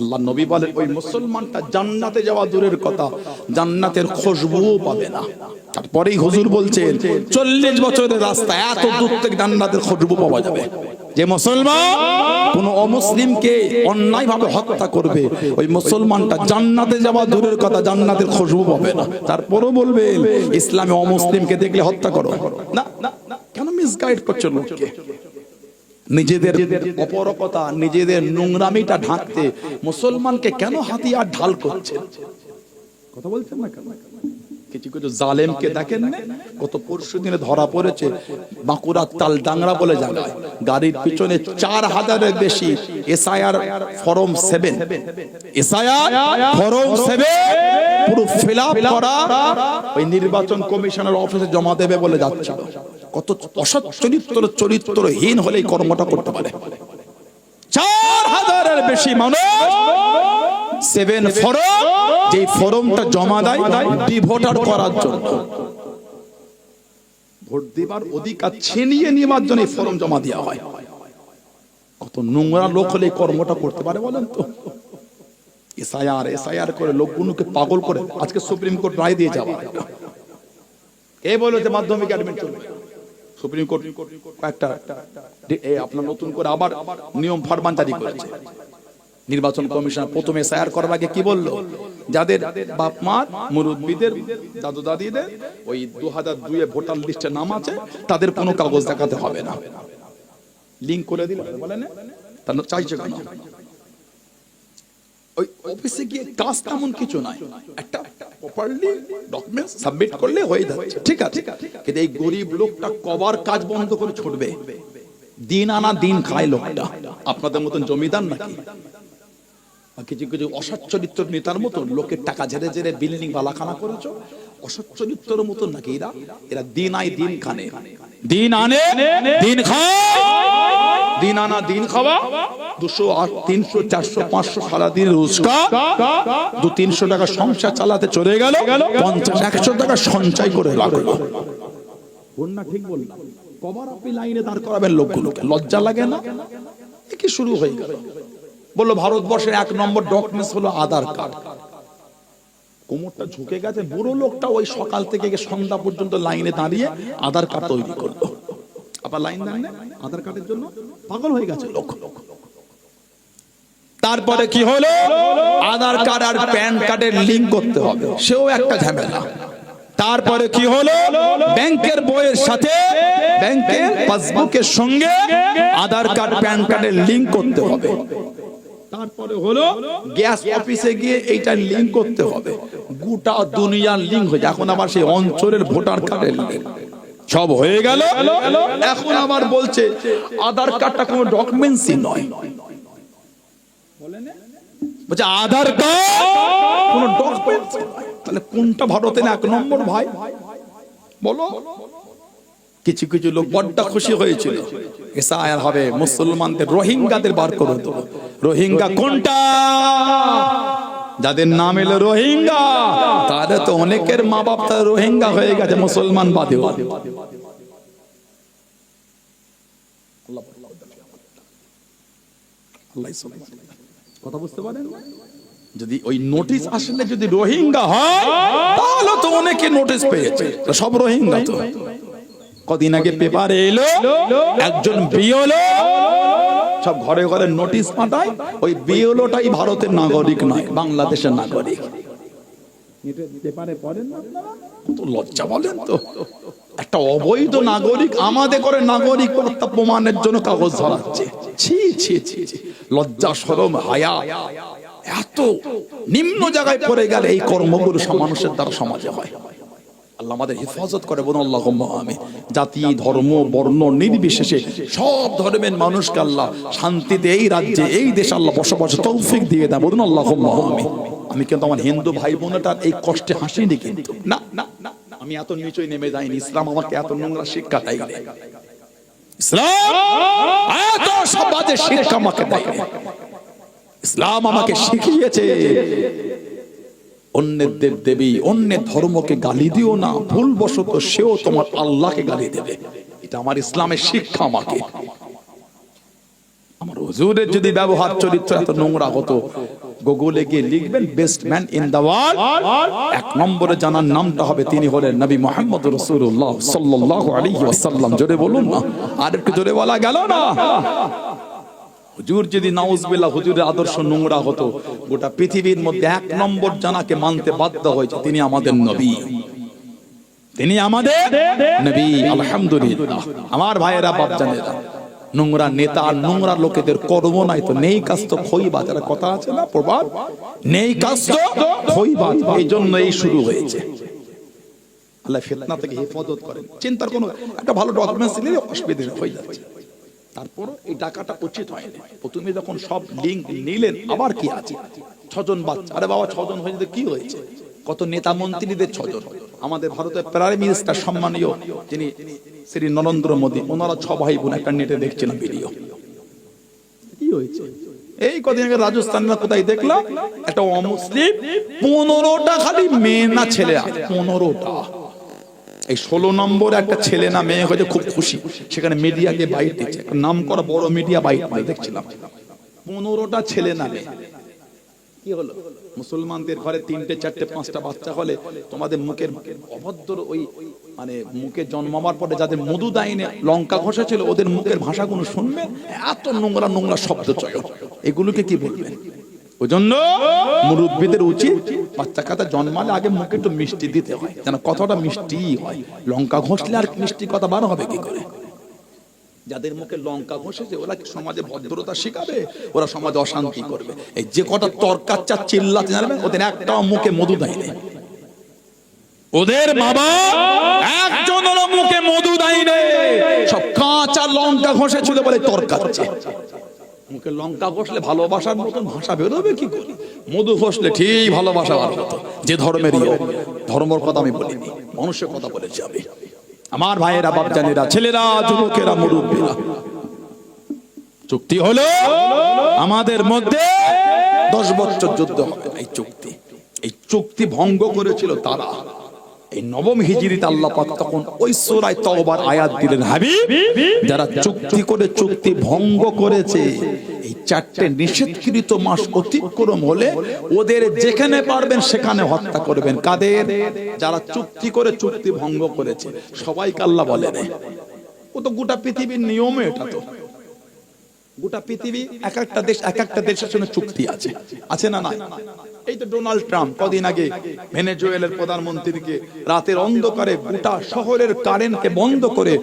আল্লাহ নবী বলেন ওই মুসলমানটা জান্নাতে যাওয়া দূরের কথা, জান্নাতের খুশবুও পাবে না। তারপরেই হুজুর বলছেন 40 বছরের রাস্তা, এত দূর থেকে জান্নাতের খুশবু পাওয়া যাবে। যে মুসলমান কোন অমুসলিমকে অন্যায়ভাবে হত্যা করবে, ওই মুসলমানটা জান্নাতে যাওয়া দূরের কথা, জান্নাতের খুশবু পাবে না। তারপরও বলবেন ইসলামে অমুসলিমকে দেখলে হত্যা করো না। কেন মিসগাইড করছো লোককে? নিজেদের অপরকতা, নিজেদের নোংরামিটা ঢাকতে মুসলমানকে কেন হাতিয়ার ঢাল করছেন? কথা বলছেন না কেন? কিছু কিছু জালেমকে দেখেন না, কত পরশু দিনে ধরা পড়েছে বাঁকুড়া তালডাংরা বলে জায়গায়, গাড়ির পিছনে 4000-এর বেশি এসআইআর ফর্ম 7 পুরো ফিল আপ করা ওই নির্বাচন কমিশনের অফিসে জমা দেবে বলে যাচ্ছিল। কত অসৎ চরিত্রহীন হলে এই কর্মটা করতে পারে? 4000-এর বেশি মানুষ 7 ফর্ম, যে ফর্মটা জমা দেয় ডিভোটার করার জন্য, ভোট দেবার অধিকার ছিনিয়ে নেওয়ার জন্য এই ফর্ম জমা দেওয়া হয়। কত নোংরা লোক হলে এই কর্মটা করতে পারে বলেন তো? এসআইআর করে লোকগুলোকে পাগল করে আজকে সুপ্রিম কোর্ট রায় দিয়ে যাওয়া। কে বলে যে মাধ্যমিক অ্যাডমিট চলবে? সুপ্রিম কোর্ট একটা আপনার নতুন করে আবার নিয়ম ফরমান জারি করেছে। নির্বাচন কমিশন প্রথমে এসআইআর করার আগে কি বললো? যাদের বাপ মা মুরব্বীদের দাদু দাদিদের ওই 2002-এ ভোটার লিস্টে নাম আছে, তাদের কোনো কাগজ দেখাতে হবে না। লিংক করে দিল, বলেন তার চাইছে কেন? ওই অফিসে গিয়ে কাজ তেমন কিছু নাই, একটা প্রপারলি ডকুমেন্ট সাবমিট করলে হয়ে যাচ্ছে, ঠিক আছে। কিন্তু এই গরিব লোকটা কবার কাজ বন্ধ করে ছুটবে? দিন আনা দিন খায় লোকটা। আপনাদের মতন জমিদার নাকি? কিছু কিছু অসৎ চরিত্র নেতার মতো লোকের টাকা ঝেড়ে ঝেড়ে বিল্ডিং বালাখানা করেছো, অসৎ চরিত্রের মতো নাকি এরা দিন আয় দিন খানে, দিন আনে দিন খায়, দিন আনা দিন খাওয়া, 200 300 400 500 সারাদিন রোজগার, 200-300 টাকা সংসার চালাতে চলে গেল, 50-100 টাকা সঞ্চয় করে রাখলো। না ঠিক বললাম? কবার আপনি লাইনে দাঁড় করাবেন লোকগুলোকে? লজ্জা লাগে না? কি শুরু হয়ে গেল? বললো ভারতবর্ষের 1 নম্বর ডকুমেন্টস হলো আধার কার্ড। কোমরটা ঝুঁকে গেছে, বুড়ো লোকটা ওই সকাল থেকে সন্ধ্যা পর্যন্ত লাইনে দাঁড়িয়ে আধার কার্ড তৈরি করলো। আবার লাইন দাঁড়িয়ে আধার কার্ডের জন্য পাগল হয়ে গেছে লোক। তারপরে কি হলো, আধার কার্ড আর প্যান কার্ডের লিংক করতে হবে, সেও একটা ঝামেলা। তারপরে কি হলো, ব্যাংকের বইয়ের সাথে ব্যাংকের পাসবুকের সঙ্গে আধার কার্ড প্যান কার্ডের লিংক করতে হবে। তারপরে হলো গ্যাস অফিসে গিয়ে এইটা লিংক করতে হবে। গোটা দুনিয়ার লিংক হয়ে যায়। এখন আবার সেই অঞ্চলের ভোটার কার্ডের লিংক সব হয়ে গেল। এখন আবার বলছে আধার কার্ডটা কোনো ডকুমেন্টসই নয়। বলছে আধার কার্ড কোনো ডকুমেন্টস নয়। তাহলে কোনটা ভারতের এক নম্বর ভাই বলো? কিছু কিছু লোক বড্ড খুশি হয়েছিল, এসআইআর হবে, মুসলমানদের রোহিঙ্গাদের বার করে দেবো। রোহিঙ্গা কোনটা? যাদের নাম এলো রোহিঙ্গা, তাদের তো অনেকের মা বাপ তারা রোহিঙ্গা হয়ে গেছে, মুসলমান বাদেও। কথা বুঝতে পারেন? যদি ওই নোটিশ আসলে যদি রোহিঙ্গা হয়, তাহলে তো অনেকে নোটিশ পেয়েছে, সব রোহিঙ্গা তো। কদিন আগে পেপারে এলো একজন বিএলও সব ঘরে ঘরে নোটিশ পাঠায়, ওই বিএলওটাই ভারতের নাগরিক নয়, বাংলাদেশের নাগরিক। পেপারে পড়েন না আপনারা? কত লজ্জা বলেন তো! একটা অবৈধ নাগরিক আমাদের করে নাগরিকত্ব প্রমাণের জন্য কাগজ ধরাচ্ছে। ছি ছি ছি, লজ্জা শরম হায়া এত নিম্ন জায়গায় পড়ে গেলে এই কর্মগুলো মানুষের দ্বারা সমাজে হয়। আল্লাহ আমাদের হেফাজত করে, বলুন আল্লাহুম্মা আমিন। জাতি ধর্ম বর্ণ নির্বিশেষে সব ধর্মের মানুষকে আল্লাহ শান্তিতে এই রাজ্যে এই দেশে আল্লাহ বসবাসের তৌফিক দিয়ে দেয়, বলুন আল্লাহুম্মা আমিন। আমি কিন্তু আমার হিন্দু ভাই বোনেটার এই কষ্টে হাসিনি, কিন্তু না না না, আমি এত নিচুই নেমে যাইনি। ইসলাম আমাকে এত নোংরা শিক্ষা দেয়নি। ইসলাম এত সব বাজে শিক্ষা আমাকে দেয়নি। ইসলাম আমাকে শিখিয়েছে অন্যের দেব দেবী অন্যের ধর্মকে গালি দিও না, ভুলবশত সেও তোমার আল্লাহকে গালি দেবে। এটা আমার ইসলামের শিক্ষা আমাকে। আমার হুজুরের যদি ব্যবহার চরিত্র এত নোংরা হতো, গুগলে গিয়ে লিখবেন best man in the world, এক নম্বরে জানার নামটা হবে তিনি হলেন নবী মুহাম্মদ রাসূলুল্লাহ সাল্লাল্লাহু আলাইহি ওয়াসাল্লাম। জোরে বলুন না, আর একটু জোরে বলা গেল না? হুজুর যদি নাউজুবিল্লাহ হুজুরের আদর্শ নোংরা হতো, গোটা পৃথিবীর মধ্যে এক নম্বর জানাকে মানতে বাধ্য হয়েছে তিনি আমাদের নবী, তিনি আমাদের নবী। আলহামদুলিল্লাহ। আমার ভাইয়েরা বাপজানেরা, নোংরা নেতা আর নোংরা লোকেদের কর্ম নাই তো নেই কাজ তো খইবা, যারা কথা আছে না প্রবাদ, নেই কাজ তো খইবা। এই জন্য এই শুরু হয়েছে। আল্লাহ ফিতনা থেকে হেফাজত করেন। চিন্তার কোনো একটা ভালো ডকুমেন্টস নিলে অসুবিধা হয়ে যাচ্ছে। তারপর এই টাকাটা উচিত হয়নি। প্রথমে যখন সব লিঙ্ক নিলেন, আবার কি আছে 6 জন বাচ্চা, আরে বাবা 6 জন হয়েছে কি হয়েছে? কত নেতা মন্ত্রীদের 6 জন। আমাদের ভারতের প্রাইম মিনিস্টার সম্মানীয় যিনি শ্রী নরেন্দ্র মোদী, ওনারা 6 ভাই বোন। একটা নেটে দেখছিলাম ভিডিও, কি হয়েছে এই কদিন আগে রাজস্থানে না কোথায় দেখলাম একটা অমুসলিম 15টা খালি মেয়ে না ছেলে, 15টা। এই 16 নম্বর একটা ছেলে না মেয়ে হয়েছে, খুব খুশি। সেখানে মিডিয়াকে বাইট দিচ্ছে, নাম করা বড় মিডিয়া বাইট দেখছিলাম। 15টা ছেলে না মেয়ে। কি হলো? মুসলমানদের ঘরে 3টে 4টে 5টা বাচ্চা হলে তোমাদের মুখের অভদ্র ওই মানে মুখে জন্মাবার পরে যাদের মধু দাইনে লঙ্কা ঘষা ছিল, ওদের মুখের ভাষাগুলো শুনবেন, এত নোংরা নোংরা শব্দ চয়। এগুলোকে কি বলবেন? ওই জন্য মুরব্বীদের উচিত বাচ্চা কাচ্চা জন্মালে আগে মুখে একটু মিষ্টি দিতে হয়, যেন কথাটা মিষ্টি হয়। লঙ্কা ঘষলে আর মিষ্টি কথা বার হবে কি করে? যাদের মুখে লঙ্কা ঘষেছে ওরা সমাজে ভদ্রতা শিখাবে, ওরা সমাজে অশান্তি করবে। এই যে কটা তরকাচ্চা চিল্লাতে জানবেন, ওদের একটাও মুখে মধু দেয়নি। ওদের বাবা একজনেরও মুখে মধু দেয়নি, সব কাঁচা লঙ্কা ঘষেছিল বলে তরকাচ্চা। মুখে লঙ্কা ঘষলে ভালোবাসার মতন ভাষা বেরোবে কি করে? মধু ঘষলে ঠিক ভালোবাসা বার হতো। যে ধর্মেরই হোক, ধর্মের কথা আমি বলিনি, মানুষের কথা বলেছি আমি। আমার ভাইয়েরা বাপজানেরা, ছেলেরা যুবকেরা মুরব্বীরা, চুক্তি হলো আমাদের মধ্যে 10 বছর যুদ্ধ হবে। এই চুক্তি ভঙ্গ করেছিল তারা। এই 9ম হিজরিতে আল্লাহ পাক তখন ওই সূরা তাওবার আয়াত দিলেন, হাবিব যারা চুক্তি করে চুক্তি ভঙ্গ করেছে, এই চারটে নিষেধকৃত মাস অতিক্রম হলে ওদের যেখানে পারবেন সেখানে হত্যা করবেন। কাদের? যারা চুক্তি করে চুক্তি ভঙ্গ করেছে। সবাইকে আল্লাহ বলে না, ও তো গোটা পৃথিবীর নিয়ম। এটা তো গোটা পৃথিবী এক একটা দেশের সঙ্গে চুক্তি আছে, আছে না নাই? এই তো ডোনাল্ড ট্রাম্প কদিন আগে ভেনেজুয়েলার প্রধানমন্ত্রীকে রাতের অন্ধকারে গোটা শহরের কারেন্টকে বন্ধ করে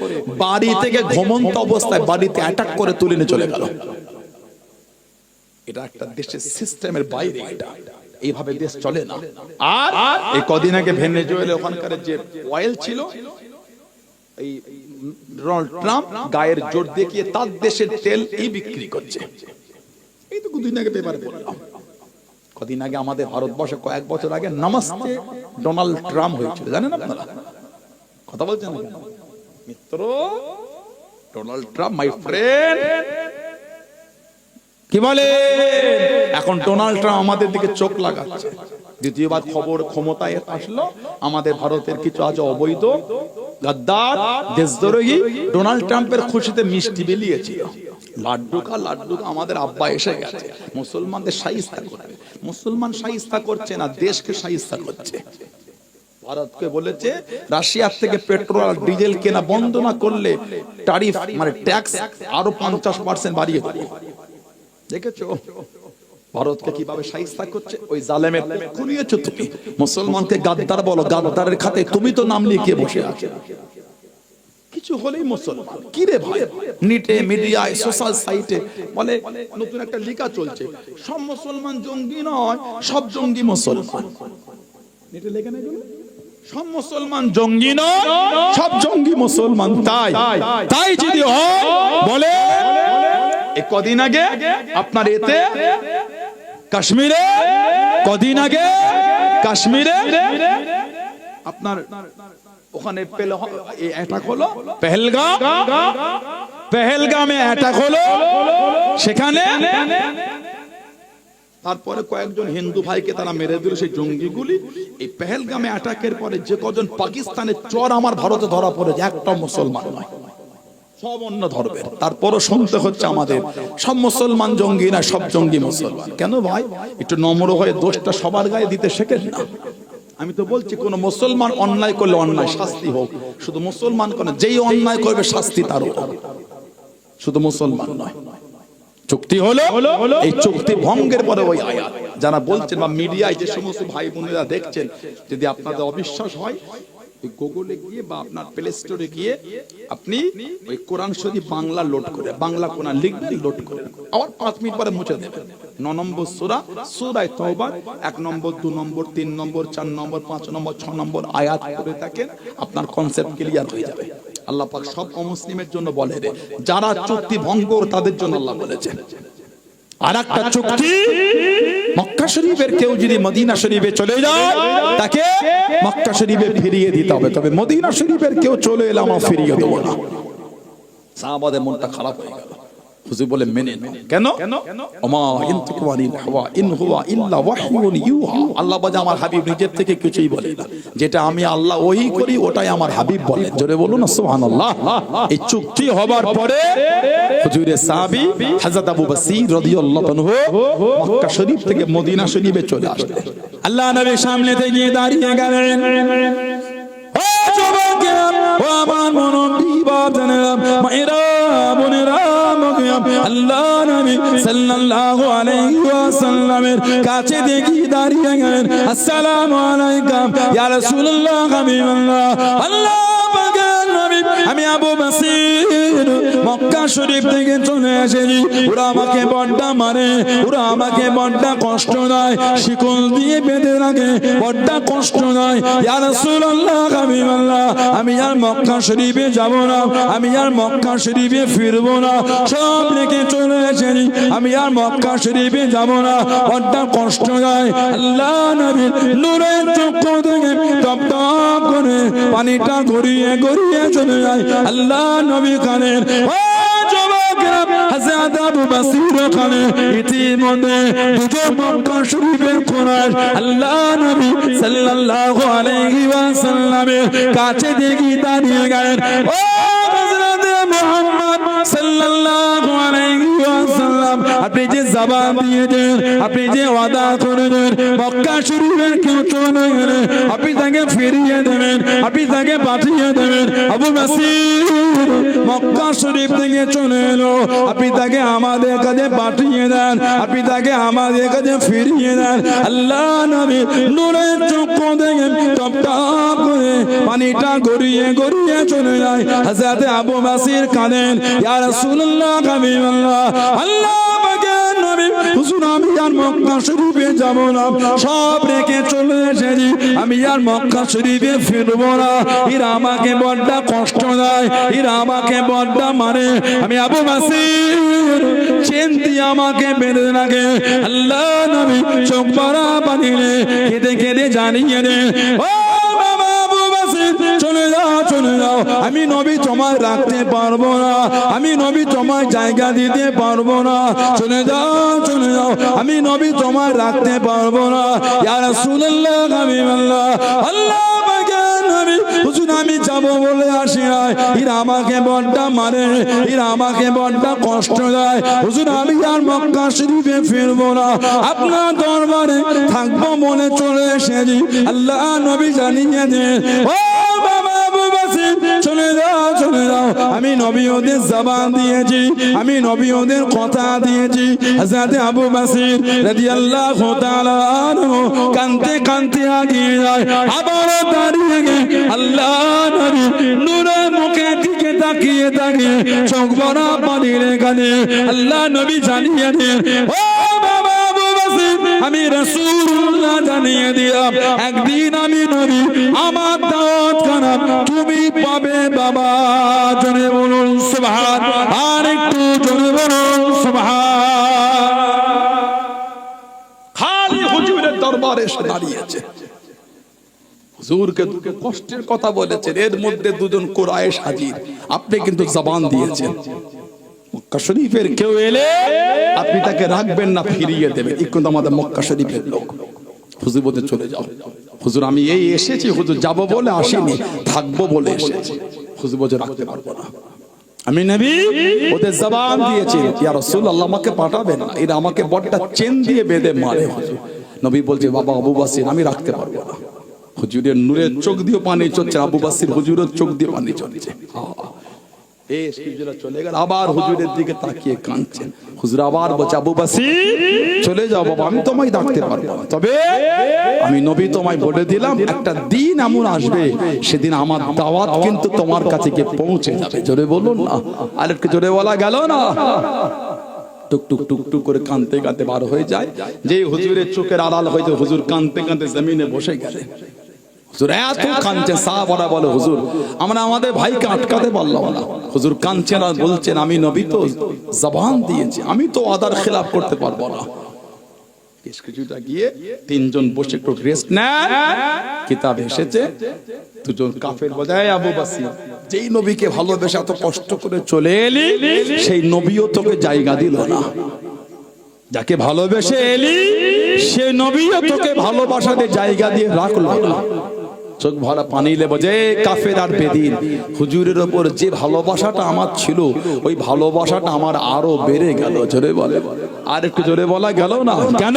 বাড়ি থেকে ঘুমন্ত অবস্থায় বাড়িতে অ্যাটাক করে তুলে নিয়ে চলে গেল। এটা একটা দেশের সিস্টেমের বাইরে, এটা এইভাবে দেশ চলে না। আর এই কদিন আগে ভেনেজুয়েলা ওখানকার যে অয়েল ছিল, এই ডোনাল্ড ট্রাম্প গায়ের জোর দেখিয়ে তার দেশের তেল এই বিক্রি করছে। এই তো কদিন আগে পেপারে পড়লাম। কদিন আগে আমাদের ভারতবর্ষে কয়েক বছর আগে নমস্তে ডোনাল্ড ট্রাম্প হয়েছিল, জানেন আপনারা? কথা বলছেন মিত্র, ডোনাল্ড ট্রাম্প মাই ফ্রেন্ড কি বলে? এখন ডোনাল্ড ট্রাম্প আমাদের দিকে চোখ লাগাচ্ছে। দ্বিতীয়বার খবর ক্ষমতায় আসলো, আমাদের ভারতের কিছু আজ অবৈধ গাদ্দার দেশদ্রোহী ডোনাল্ড ট্রাম্পের খুশিতে মিষ্টি বিলিয়েছিল। লাড্ডু খা আমাদের আব্বা এসে গেছে, মুসলমানদের শাইস্তা করবে। মুসলমান শাইস্তা করছে না, দেশকে শাইস্তা করছে। ভারতকে বলেছে রাশিয়ার থেকে পেট্রোল আর ডিজেল কেনা বন্ধ না করলে ট্যারিফ মানে ট্যাক্স আরো 50% বাড়িয়ে দেবে। দেখেছো ভারতকে কিভাবে শাইস্তা করছে? ওই জালেমের খুনিয়েছো তুমি। মুসলমানকে গাদ্দার বলো, গাদ্দারের খাতে তুমি তো নাম লিখিয়ে বসে আছো। কিছু হলেই মুসলমান কি রে ভাই? নিটে মিডিয়ায় সোশ্যাল সাইটে বলে নতুন একটা লেখা চলছে, সব মুসলমান জঙ্গি নয়, সব জঙ্গি মুসলমান। নিটে লেখা নেই, সব মুসলমান জঙ্গি নয়, সব জঙ্গি মুসলমান। তাই যদি হয় বলে এই কদিন আগে আপনার এতে কাশ্মীরে, কদিন আগে কাশ্মীরে আপনার ওখানে অ্যাটাক হলো, পেহেলগামে অ্যাটাক হলো। সেখানে তারপরে কয়েকজন হিন্দু ভাইকে তারা মেরে দিল সেই জঙ্গিগুলি। এই পেহেলগামে অ্যাটাকের পরে যে কজন পাকিস্তানের চর আমার ভারতে ধরা পড়েছে, একটা মুসলমান নয়, সব অন্য ধর্মের। তারপরও শুনতে হচ্ছে আমাদের সব মুসলমান জঙ্গি না, সব জঙ্গি মুসলমান। কেন ভাই? একটু নম্র হয়ে দোষটা সবার গায়ে দিতে শেখেন না। আমি তো বলছি কোন মুসলমান অন্যায় করলে অন্যায় শাস্তি হোক, শুধু মুসলমান কেন, যেই অন্যায় করবে শাস্তি তারও হবে, শুধু মুসলমান নয়। চুক্তি হলো, এই চুক্তি ভঙ্গের পরে ওই আয়াত যারা বলছেন বা মিডিয়ায় যে সমস্ত ভাই বোনেরা দেখছেন, যদি আপনাদের অবিশ্বাস হয় গুগলে গিয়ে বা আপনার প্লে স্টোরে গিয়ে আপনি ওই কোরআন শরীফ বাংলা লোড করে, বাংলা কোরআন লিখবেন, লোড করে আবার 5 মিনিট পরে মুছে দেবেন। 9 নম্বর সূরা, সূরা তাওবা 1 নম্বর 2 নম্বর 3 নম্বর 4 নম্বর 5 নম্বর 6 নম্বর আয়াত পড়ে থাকেন, আপনার কনসেপ্ট ক্লিয়ার হয়ে যাবে। আল্লাহ পাক সব অমুসলিমের জন্য বলে রে, যারা চুক্তি ভঙ্গ তাদের জন্য আল্লাহ বলেছেন। আর একটা চুক্তি, মক্কা শরীফের কেউ যদি মদিনা শরীফে চলে যায় তাকে মক্কা শরীফে ফিরিয়ে দিতে হবে, তবে মদিনা শরীফের কেউ চলে এলে আমরা ফিরিয়ে দেবো না। সাহাবাদের মনটা খারাপ হয়ে গেল, হুজুর বলে মেনে নাও। কেন? ওমা ইনতিকু আনিল হাওয়া ইন হুয়া ইল্লা ওয়াহয়ুন ইউহা। আল্লাহ বলে আমার হাবিব নিজের থেকে কিছুই বলে না, যেটা আমি আল্লাহ ওহী করি ওটাই আমার হাবিব বলে। জোরে বলুন না সুবহানাল্লাহ। এই চুক্তি হবার পরে হুজুরের সাহাবী হযরত আবু বসির রাদিয়াল্লাহু আনহু মক্কা শরীফ থেকে মদিনা শরীফে চলে আসলেন। আল্লাহ নবী সামনে থেকে দাঁড়িয়ে গেলেন, ও যুবকেরা, ও আমার মুরব্বি বাবারা, মায়েরা, বোনেরা, আল্লাহ নবী সাল্লাল্লাহু আলাইহি ওয়াসাল্লামের কাছে দেখি দাঁড়িয়ে গেলেন। আসসালামু আলাইকুম ইয়া রাসূলুল্লাহ, হাবিবাল্লাহ। আল্লাহ পাকের নবী, আমি আবু বসির মক্কা শরীফ থেকে চলে এসেছি, ওরা আমাকে বড্ডা মারে, ওরা আমাকে বড্ডা কষ্ট দেয়, শিকল দিয়ে বেঁধে রাখে, বড্ডা কষ্ট দেয়। ইয়া রাসূলুল্লাহ, হাবিবাল্লাহ, আমি আর মক্কা শরীফে যাব না, আমি আর মক্কা শরীফে ফিরব না, সব রেখে চলে এসেছি, আমি আর মক্কা শরীফে যাব না, বড্ডা কষ্ট দেয়। আল্লাহ নবীর নূরের চক্ষু থেকে টপ টপ করে পানিটা গড়িয়ে গড়িয়ে চলে যায়। আল্লাহ নবী কানের হযরত আবু বসির ওখানে ইতিমধ্যে দুটো মক্কা শরীফের কোরআন আল্লাহ নবী সাল্লাল্লাহু আলাইহি ওয়াসাল্লামের কাছে দেখি দাঁড়িয়ে গেলেন। ও হযরত মুহাম্মদ সাল্লাল্লাহু আলাইহি ওয়াসাল্লাম, গোলাম, আপনি যে জবান দিয়েছেন, আপনি যে ওয়াদা করেছেন মক্কা শরীফের কেউ চলে গেলে আপনি তাকে ফিরিয়ে দেবেন, আপনি তাকে পাঠিয়ে দেবেন। আবু বাসির মক্কা শরীফ থেকে চলে এলো, আপনি তাকে আমাদের কাছে পাঠিয়ে দেন, আপনি তাকে আমাদের কাছে ফিরিয়ে দেন। আল্লাহ নবী নূরের চক্ষু থেকে টপ টপ করে পানিটা গড়িয়ে গড়িয়ে চলে যায়। হযরত আবু বাসির কাঁদেন, ইয়া রাসূলুল্লাহ হাবিবাল্লাহ, আল্লাহ পাকের নবী হুজুর আমি আর মক্কা শরীফে যাব না, সব রেখে চলে এসেছি, আমি আর মক্কা শরীফে ফিরবো না। এরা আমাকে বড্ড কষ্ট দেয়, এরা আমাকে বড্ড মারে। আমি আবু বাসির চেন দিয়ে আমাকে বেঁধে রাখে। আল্লাহ নবী চোখ ভরা পানি কেঁদে কেঁদে জানিয়ে দেন, ও বাবা আবু বাসির চলে যাও চলে যাও, আমি নবী তোমায় রাখতে পারবো না, আমি নবী তোমায় জায়গা দিতে পারবো না, চলে যাও চলে যাও, আমি নবী তোমায় রাখতে পারবো না। ইয়া রাসূলুল্লাহ হাবিবাল্লাহ, আল্লাহ পাকের নবী হুজুর আমি যাব বলে আসি নাই, এরা আমাকে বড্ড মারে, এরা আমাকে বড্ড কষ্ট দেয়, হুজুর আমি আর মক্কা শরীফে ফিরবো না, আপনার দরবারে থাকবো মনে চলে এসেছি। আল্লাহ নবী জানিয়ে দেন, ও বাবা আবু বাসির চলে যাও চলে যাও, আমি নবী ওদের জবান দিয়েছি, আমি নবী ওদের কথা দিয়েছি। হযরত আবু বাসির রাদিয়াল্লাহু তাআলা আনহু কাঁদতে কাঁদতে আগিয়ে যায়, আবার দাঁড়িয়ে গিয়ে আল্লাহ নবী নূরের মুখের দিকে তাকিয়ে তাকিয়ে চোখ ভরা পানির কাঁদে। আল্লাহ নবী জানিয়ে দেন, ও বাবা আবু বাসির আমি রাসূলুল্লাহ জানিয়ে দিলাম, একদিন আমি নবী আমার দাওয়াত খানা তুমি পাবে বাবা। জোরে বলুন সুবহান, আর একটু জোরে বলুন সুবহান। খালি হুজুরের দরবারে এসে দাঁড়িয়েছে, হুজুরকে দুটো কষ্টের কথা বলেছেন, এর মধ্যে দুজন কুরাইশ হাজির, আপনি কিন্তু জবান দিয়েছেন মক্কা শরীফের কেউ এলে আপনি তাকে রাখবেন না, ফিরিয়ে দেবেন, এই কিন্তু আমাদের মক্কা শরীফের লোক। হুজুর বলতে চলে যাও, হুজুর আমি এই এসেছি, হুজুর যাব বলে আসিনি, থাকবো বলে এসেছি। হুজুর বলতে রাখতে পারবো না, আমি নবী ওদের জবান দিয়েছি, ইয়া রাসূলুল্লাহ আমাকে পাঠাবেন না, এরা আমাকে বড়টা চেন দিয়ে বেঁধে মারে। হুজুর নবী বলছে বাবা আবু বাসির আমি রাখতে পারবো না। হুজুরের নূরের চোখ দিয়ে পানি চলছে, আবু বাসির হুজুরের চোখ দিয়ে পানি চলছে। চলে গেল, আবার হুজুরের দিকে তাকিয়ে কাঁদছেন। হুজুর আবার বলছে আবু বাসির চলে যাও বাবা, আমি তোমায় ডাকতে পারবো না, তবে আমি নবী তোমায় বলে দিলাম একটা দিন এমন আসবে সেদিন আমার দাওয়াত কিন্তু তোমার কাছে গিয়ে পৌঁছে যাবে। জোরে বলুন না, আর একটু জোরে বলা গেল না। টুকটুক টুকটুক করে কাঁদতে কাঁদতে বার হয়ে যায়, যে হুজুরের চোখের আড়াল হয়েছে হুজুর কাঁদতে কাঁদতে জমিনে বসে গেলেন। হুজুর এত কাঁদছেন, সাহাবারা বলে হুজুর আমরা আমাদের ভাইকে আটকাতে পারলাম না। হুজুর কাঁদছেন আর বলছেন আমি নবী তো জবান দিয়েছি, আমি তো আদার খেলাফ করতে পারবো না। কিছুটা গিয়ে তিনজন বসে একটু রেস্ট নেন, কিতাব এসেছে দুজন কাফের বজায় আবু বাসির যেই নবীকে ভালোবেসে এত কষ্ট করে চলে এলি, সেই নবীও তোকে জায়গা দিল না। যাকে ভালোবেসে এলি সেই নবীও তোকে ভালোবাসাতে জায়গা দিয়ে রাখলো না। চোখ ভরা পানি লেবো যে কাফের আর বেদিন, হুজুরের ওপর যে ভালোবাসাটা আমার ছিল ওই ভালোবাসাটা আমার আরো বেড়ে গেল। জোরে বলে, আর একটু জোরে বলা গেল না কেন?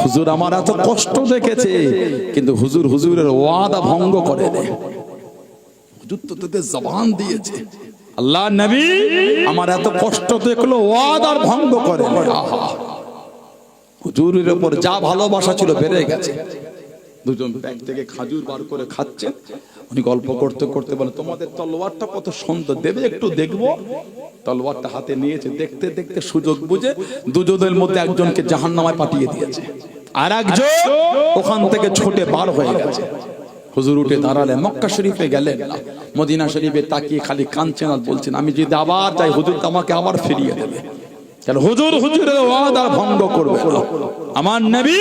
হুজুর আমার এত কষ্ট দেখেছে, কিন্তু হুজুর হুজুরের ওয়াদা ভঙ্গ করে দেয়। হুজুর তো তোদের জবান দিয়েছে, আল্লাহ নবী আমার এত কষ্ট দেখলো ওয়াদার ভঙ্গ করে। আহা, হুজুরের ওপর যা ভালোবাসা ছিল বেড়ে গেছে। দুজন ব্যাগ থেকে খাজুর বার করে খাচ্ছেন, উনি গল্প করতে করতে বলে তোমাদের তলোয়ারটা কত সুন্দর, দেবে একটু দেখবো। তলোয়ারটা হাতে নিয়েছে, দেখতে দেখতে সুযোগ বুঝে দুজনের মধ্যে একজনকে জাহান্নামে পাঠিয়ে দিয়েছে, আর একজন ওখান থেকে ছুটে বার হয়ে গেছে। হুজুর উঠে দাঁড়ালেন, মক্কা শরীফে গেলেন না, মদিনা শরীফে তাকিয়ে খালি কাঁদছেন আর বলছেন আমি যদি আবার যাই হুজুর আমাকে আবার ফিরিয়ে দেবে। হুজুর হুজুরের ওয়াদা ভঙ্গ করবে না, আমার নবী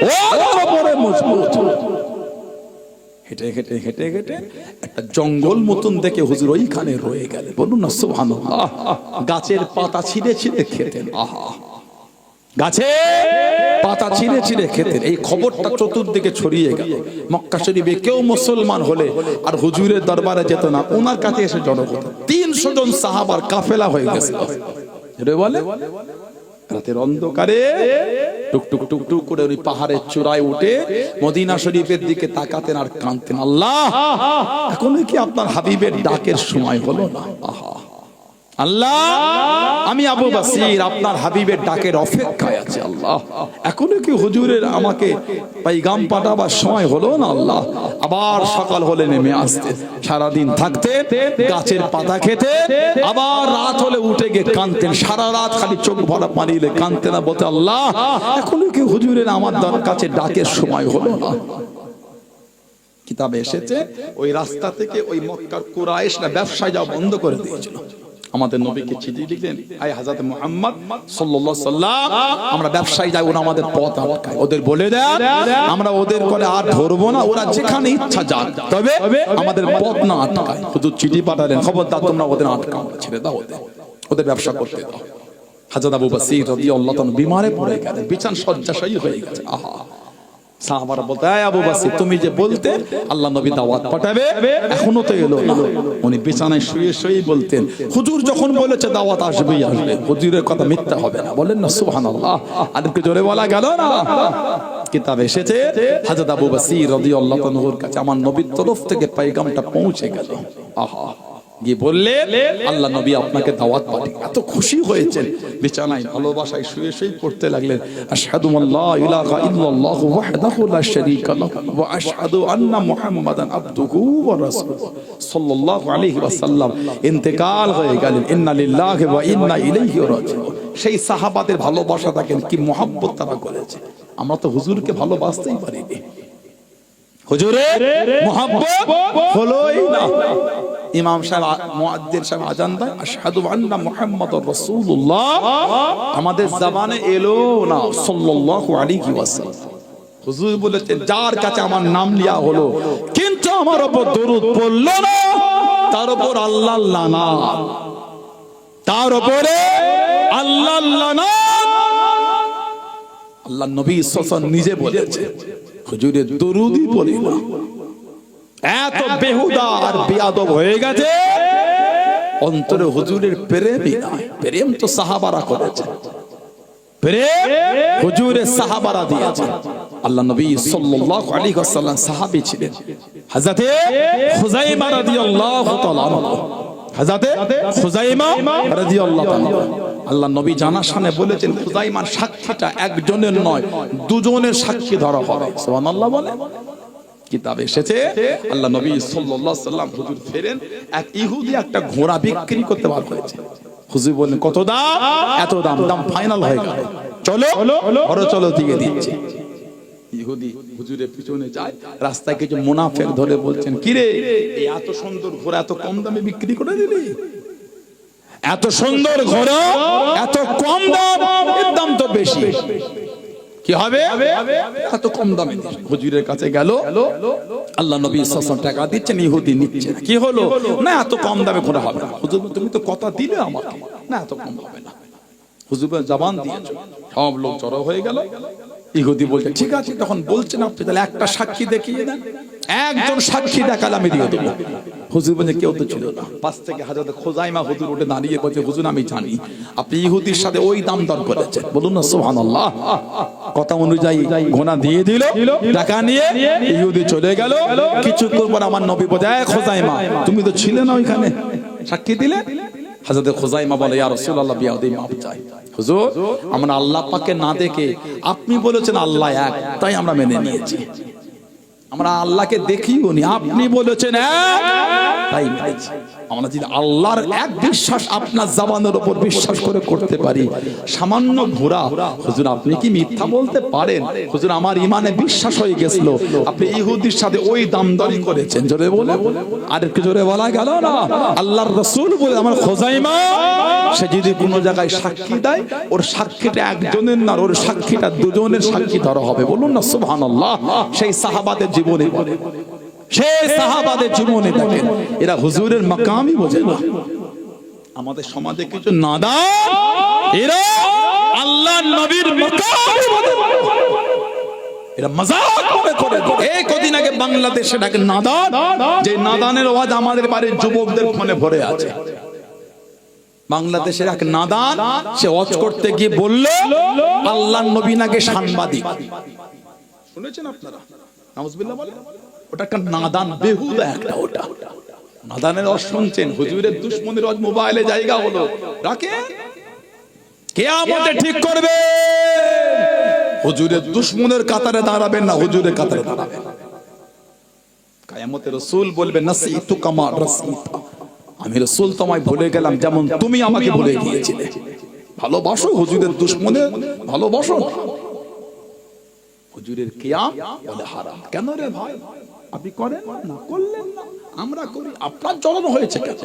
ওয়াদার উপরে মজবুত। হেঁটে হেঁটে হেঁটে হেঁটে একটা জঙ্গল মতন দেখে হুজুর ওইখানে রয়ে গেলেন। বলুন না সুবহানাল্লাহ। গাছের পাতা ছিঁড়ে ছিঁড়ে খেতেন, আহা, গাছে পাতা ছিঁড়ে ছিঁড়ে খেতেন। এই খবরটা চতুর্দিকে ছড়িয়ে গেল। মক্কা শরীফে কেউ মুসলমান হলে আর হুজুরের দরবারে যেত না, ওনার কাছে এসে জড়ো হতো। 300 জন সাহাবার কাফেলা হয়ে গেছে। রে বলে রাতের অন্ধকারে টুকটুক টুকটুক করে ওই পাহাড়ের চূড়ায় উঠে মদিনা শরীফের দিকে তাকাতেন আর কাঁদতেন, আল্লাহ এখনো কি আপনার হাবিবের ডাকের সময় হলো না? আহা আল্লাহ, আমি আবু বাসির আপনার হাবিবের ডাকের অপেক্ষায় আছি। আল্লাহ এখনো কি হুজুরের আমাকে পাইগাম পাঠাবার সময় হলো না? আল্লাহ আবার সকাল হলে নেমে আসতে, সারাদিন থাকতে, গাছের পাতা খেতে, আবার রাত হলে উঠে গিয়ে কাঁদতেন, সারা রাত খালি চোখ ভরা পানি এলে কাঁদতেন না, বলতে আল্লাহ এখনো কি হুজুরের আমার কাছে ডাকের সময় হলো না? কিতাবে এসেছে ওই রাস্তা থেকে ওই মক্কার কুরাইশরা ব্যবসায় যাওয়া বন্ধ করে দিয়েছিল। আমাদের নবীকে চিঠি লিখলেন, আয় হযরত মুহাম্মদ সাল্লাল্লাহু আলাইহি সাল্লাম, আমরা ব্যবসায়ী যাই, ওরা আমাদের পথ আটকায়, ওদের বলে দেন আমরা ওদের করে আর ধরবো না, ওরা যেখানে ইচ্ছা যাক, তবে আমাদের পথ না আটকায়। হুজুর চিঠি পাঠালেন, খবরদার তোমরা ওদের আটকাও না, ছেড়ে দাও, ওদের ব্যবসা করতে দাও। হযরত আবু বসির রাদিয়াল্লাহু তাআলা বিমারে পড়ে গেলেন, বিছান শয্যাশায়ী হয়ে গেছে। আহা, সাহাবারা বলতে, আবু বসির তুমি যে বলতে আল্লাহ নবী দাওয়াত পাঠাবে, এখনো তো এলো না। উনি বিছানায় শুয়ে শুয়ে বলতেন, হুজুর যখন বলেছে দাওয়াত আসবেই আসবে, হুজুরের কথা মিথ্যা হবে না, বলেন না সুবহানাল্লাহ। আরেকটু জোরে বলা গেল না? কিতাবে এসেছে হযরত আবু বসির রাদিয়াল্লাহু তাআলার কাছে আমার নবীর তরফ থেকে পয়গামটা পৌঁছে গেল। আহা, গিয়ে বললেন আল্লাহ নবী আপনাকে দাওয়াত পাঠিয়ে, এত খুশি হয়েছেন, বিছানায় ভালোবাসায় শুয়ে শুয়ে পড়তে লাগলেন, আশহাদু আল্লা ইলাহা ইল্লাল্লাহু ওয়াহদাহু লা শারীকা লাহু ওয়া আশহাদু আন্না মুহাম্মাদান আবদুহু ওয়া রাসূলুহু সাল্লাল্লাহু আলাইহি ওয়াসাল্লাম ইন্তেকাল হয়ে গেলেন। ইন্না লিল্লাহি ওয়া ইন্না ইলাইহি রাজিউন। সেই সাহাবাদের ভালোবাসা দেখেন কি মহব্বত তারা করেছে। আমরা তো হুজুরকে ভালোবাসতেই পারিনি, হুজুরের মহব্বত হলোই না। ইমাম সাহেব মুয়াজ্জিন সাহেব আজান দেয়, আশহাদু আন্না মুহাম্মাদুর রাসূলুল্লাহ, আমাদের জবানে এলো না সাল্লাল্লাহু আলাইহি ওয়াসাল্লাম। হুজুর বলেছেন যার কাছে আমার নাম লিয়া হলো কিন্তু আমার উপর দরুদ পড়লো না, তার উপর আল্লাহ লানাত, তার উপরে আল্লাহ লানাত। আল্লাহ নবী সাল্লাল্লাহু আলাইহি ওয়াসাল্লাম নিজে বলেছেন হুজুরের দরুদই পড়ে না। এত বেহুদা আর বেয়াদব হয়ে গেছে, অন্তরে হুজুরের প্রেমই নাই। প্রেম তো সাহাবারা করেছে, প্রেম হুজুরের সাহাবারা দিয়েছে। আল্লাহ নবী সাল্লাল্লাহু আলাইহি ওয়াসাল্লাম সাহাবী ছিলেন হযরত খুযাইমা রাদিয়াল্লাহু তাআলা আনহু, হযরত খুযাইমা রাদিয়াল্লাহু তাআলা। আল্লাহ নবী জানা শানে বলেছেন খুযাইমার সাক্ষীটা একজনের নয়, দুজনের সাক্ষী ধরা হবে। সুবহানাল্লাহ বলে। কিতাবে এসেছে আল্লাহ নবী সাল্লাল্লাহু আলাইহি ওয়াসাল্লাম হুজুর ফেরেন, এক ইহুদি একটা ঘোড়া বিক্রি করতে বার করেছে। হুজুর বললেন কত দাম? এত দাম। দাম ফাইনাল হয়ে গেল, চলো ঘরে চলো, দিয়ে দিচ্ছি। ইহুদি হুজুরের পিছনে যায়, রাস্তায় কিছু মুনাফিক ধরে বলছেন, কি রে এই এত সুন্দর ঘোড়া এত কম দামে বিক্রি করে দিলি? এত সুন্দর ঘোড়া এত কম দাম, এর দাম তো বেশি, কি হবে এত কম দামে? হুজুরের কাছে গেল, আল্লাহ নবী সাল্লাল্লাহু আলাইহি ওয়াসাল্লাম টাকা দিচ্ছেন, ইহুদি নিচ্ছে না। কি হলো? না এত কম দামে ঘোড়া হবে না। হুজুর তুমি তো কথা দিলে আমাকে, না এত কম হবে না। হুজুর জবান দিয়েছে, সব লোক জড়ো হয়ে গেল। ইহুদি বলছে ঠিক আছে, তখন বলছেন আপনি তাহলে একটা সাক্ষী দেখিয়ে দেন। একজন সাক্ষী দেখালে আমি দিয়ে দেবো। হুজুর বলে কেউ তো ছিল না। পাশ থেকে হযরত খুযাইমা হুজুর উঠে দাঁড়িয়ে বলছে, হুজুর আমি জানি আপনি ইহুদির সাথে ওই দাম দর করেছেন। বলুন না সুবহানাল্লাহ। কথা অনুযায়ী ঘোড়া দিয়ে দিল, টাকা নিয়ে ইহুদি চলে গেল। কিছুক্ষণ পর আমার নবী বলে, খুযাইমা তুমি তো ছিলে না ওইখানে, সাক্ষী দিলে? হযরত খুযাইমা বলে, ইয়া রাসূলুল্লাহ বিয়াদি মাফ চাই। হুজুর আমরা আল্লাহ পাককে না দেখে আপনি বলেছেন আল্লাহ এক, তাই আমরা মেনে নিয়েছি। আমরা আল্লাহকে দেখিও নি, আপনি বলেছেন এক, তাই মেনেছি। আমরা যদি আল্লাহর এক বিশ্বাস আপনার জবানের উপর বিশ্বাস করে করতে পারি, সামান্য ঘোড়া, হুজুর আপনি কি মিথ্যা বলতে পারেন? হুজুর আমার ইমানে বিশ্বাস হয়ে গেছিল, আপনি ইহুদির সাথে ওই দামদারি করেছেন। জোরে বলে, আর একটু জোরে বলা গেল না? আল্লাহর রাসূল বলে আমার খুযাইমা, সে যদি কোনো জায়গায় সাক্ষী দেয়, ওর সাক্ষীটা একজনের না, ওর সাক্ষীটা দুজনের সাক্ষী ধরা হবে। বলুন না সুবহানাল্লাহ। সেই সাহাবাদের জীবনে, সেই সাহাবাদের জীবনে দেখেন, এরা হুজুরের মাকামই বোঝে না। আমাদের সমাজে কিছু নাদান, এরা আল্লাহর নবীর মাকামই বোঝে না, এরা মজাক করে। এই কদিন আগে বাংলাদেশে ডাকে নাদান, যে নাদানের আওয়াজ আমাদের বাড়ির যুবকদের ফোনে ভরে আছে। বাংলাদেশের এক নাদান সে ওয়াজ করতে গিয়ে বলল আল্লাহর নবী নাকি সাংবাদিক। শুনেছেন আপনারা? নাউজুবিল্লাহ বলে। ওটা একটা নাদান, বেহুদা একটা। ওটা নাদানের ওয়াজ শুনছেন, হুজুরের দুশমনের ওয়াজ মোবাইলে জায়গা হলো রাখে, কিয়ামতে ঠিক করবে। হুজুরের দুশমনের কাতারে দাঁড়াবেন না, হুজুরের কাতারে দাঁড়াবেন। কিয়ামতে রাসূল বলবে নাসিতু কামা রাসিতা, আমি রাসূল তোমায় ভুলে গেলাম যেমন তুমি আমাকে ভুলে গিয়েছিলে। ভালোবাসো হুজুরের দুশমনের, ভালোবাসো। হুজুরের কিয়াম বলে হারাম। কেন রে ভাই? আপনি করেন না, করলেন না, আমরা করি, আপনার জ্বলন হয়েছে কেন?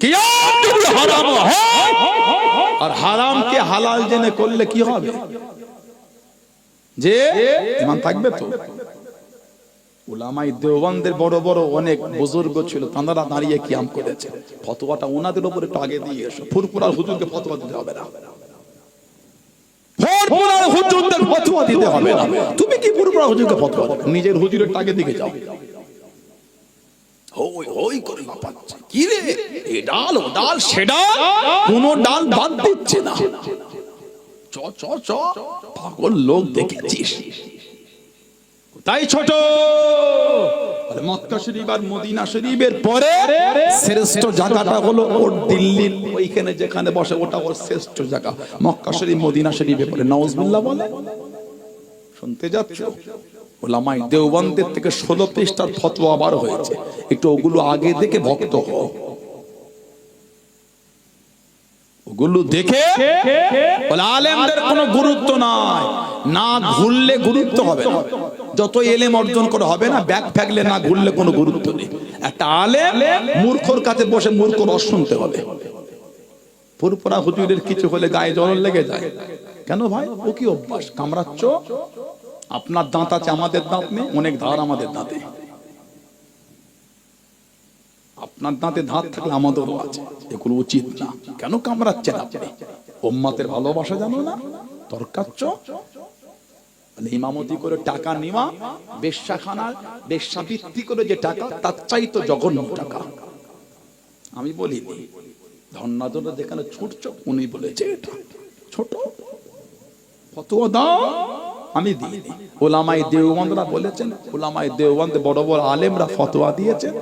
কিয়াম যদি হারাম হয় আর হারামকে হালাল জেনে করলে কি হবে? যে ঈমান থাকবে তো। উলামায়ে দেওবন্দের বড় বড় অনেক বুজুর্গ ছিল, তাঁরা দাঁড়িয়ে কিয়াম করেছে। ফতোয়াটা ওনাদের উপরে একটু আগে দিয়ে এসো। ফুরফুরার হুজুরকে ফতোয়া দিতে হবে না, ফুরফুরার হুজুরদের ফতোয়া দিতে হবে না। তুমি কি ফুরফুরার হুজুরকে ফতোয়া দেবে? নিজের হুজুরের টাকে দিকে যাও। হই হই করে লাপাচ্ছে, কি রে এই ডাল ও ডাল সে ডাল, কোন ডাল বাদ দিচ্ছে না। চ চ চ, পাগল লোক দেখেছিস? তাই ছোট মক্কা শরীফ আর মদিনা শরীফের পরে শ্রেষ্ঠ জায়গাটা হলো ওর দিল্লির ওইখানে যেখানে বসে, ওটা ওর শ্রেষ্ঠ জায়গা। মক্কা শরীফ মদিনা শরীফের পরে। নাউজুবিল্লাহ বলে। শুনতে যাচ্ছ? উলামায়ে দেওবন্দের থেকে 16 পৃষ্ঠার ফতোয়া বার হয়েছে, একটু ওগুলো আগে দেখে ভক্ত হও। ওগুলো দেখে বলে আলেমদের কোনো গুরুত্ব নাই, না ঘুরলে গুরুত্ব হবে না। যত এলেম অর্জন করে হবে না, ব্যাগ ফেগলে না ঘুরলে কোনো গুরুত্ব নেই। একটা আলেম মূর্খর কাছে বসে মূর্খ রস শুনতে হবে। ফুরফুরা হুজুরের কিছু হলে গায়ে জ্বলন লেগে যায়। কেন ভাই? ও কি অভ্যাস? কামড়াচ্ছ? আপনার দাঁত আছে, আমাদের দাঁত নেই। অনেক ধার আমাদের দাঁতে। আপনার দাঁতে ধার থাকলে আমাদেরও আছে। এগুলো উচিত না। কেন কামড়াচ্ছেন আপনি? উম্মতের ভালোবাসা জানো না? তরকাচ্ছ? ইমামতি করে টাকা নেওয়া, বেশ্যাখানার বেশ্যাবৃত্তি করে যে টাকা, তার চাইতো জঘন্য টাকা। আমি বলি ধন্যাদনা যেখানে ছুটছ, উনি বলেছে এটা ছোট। ফতোয়া দাও, আমি দিই। উলামায়ে দেওবন্দরা বলেছেন, উলামায়ে দেওবন্দ বড় বড় আলেমরা ফতোয়া দিয়েছেন,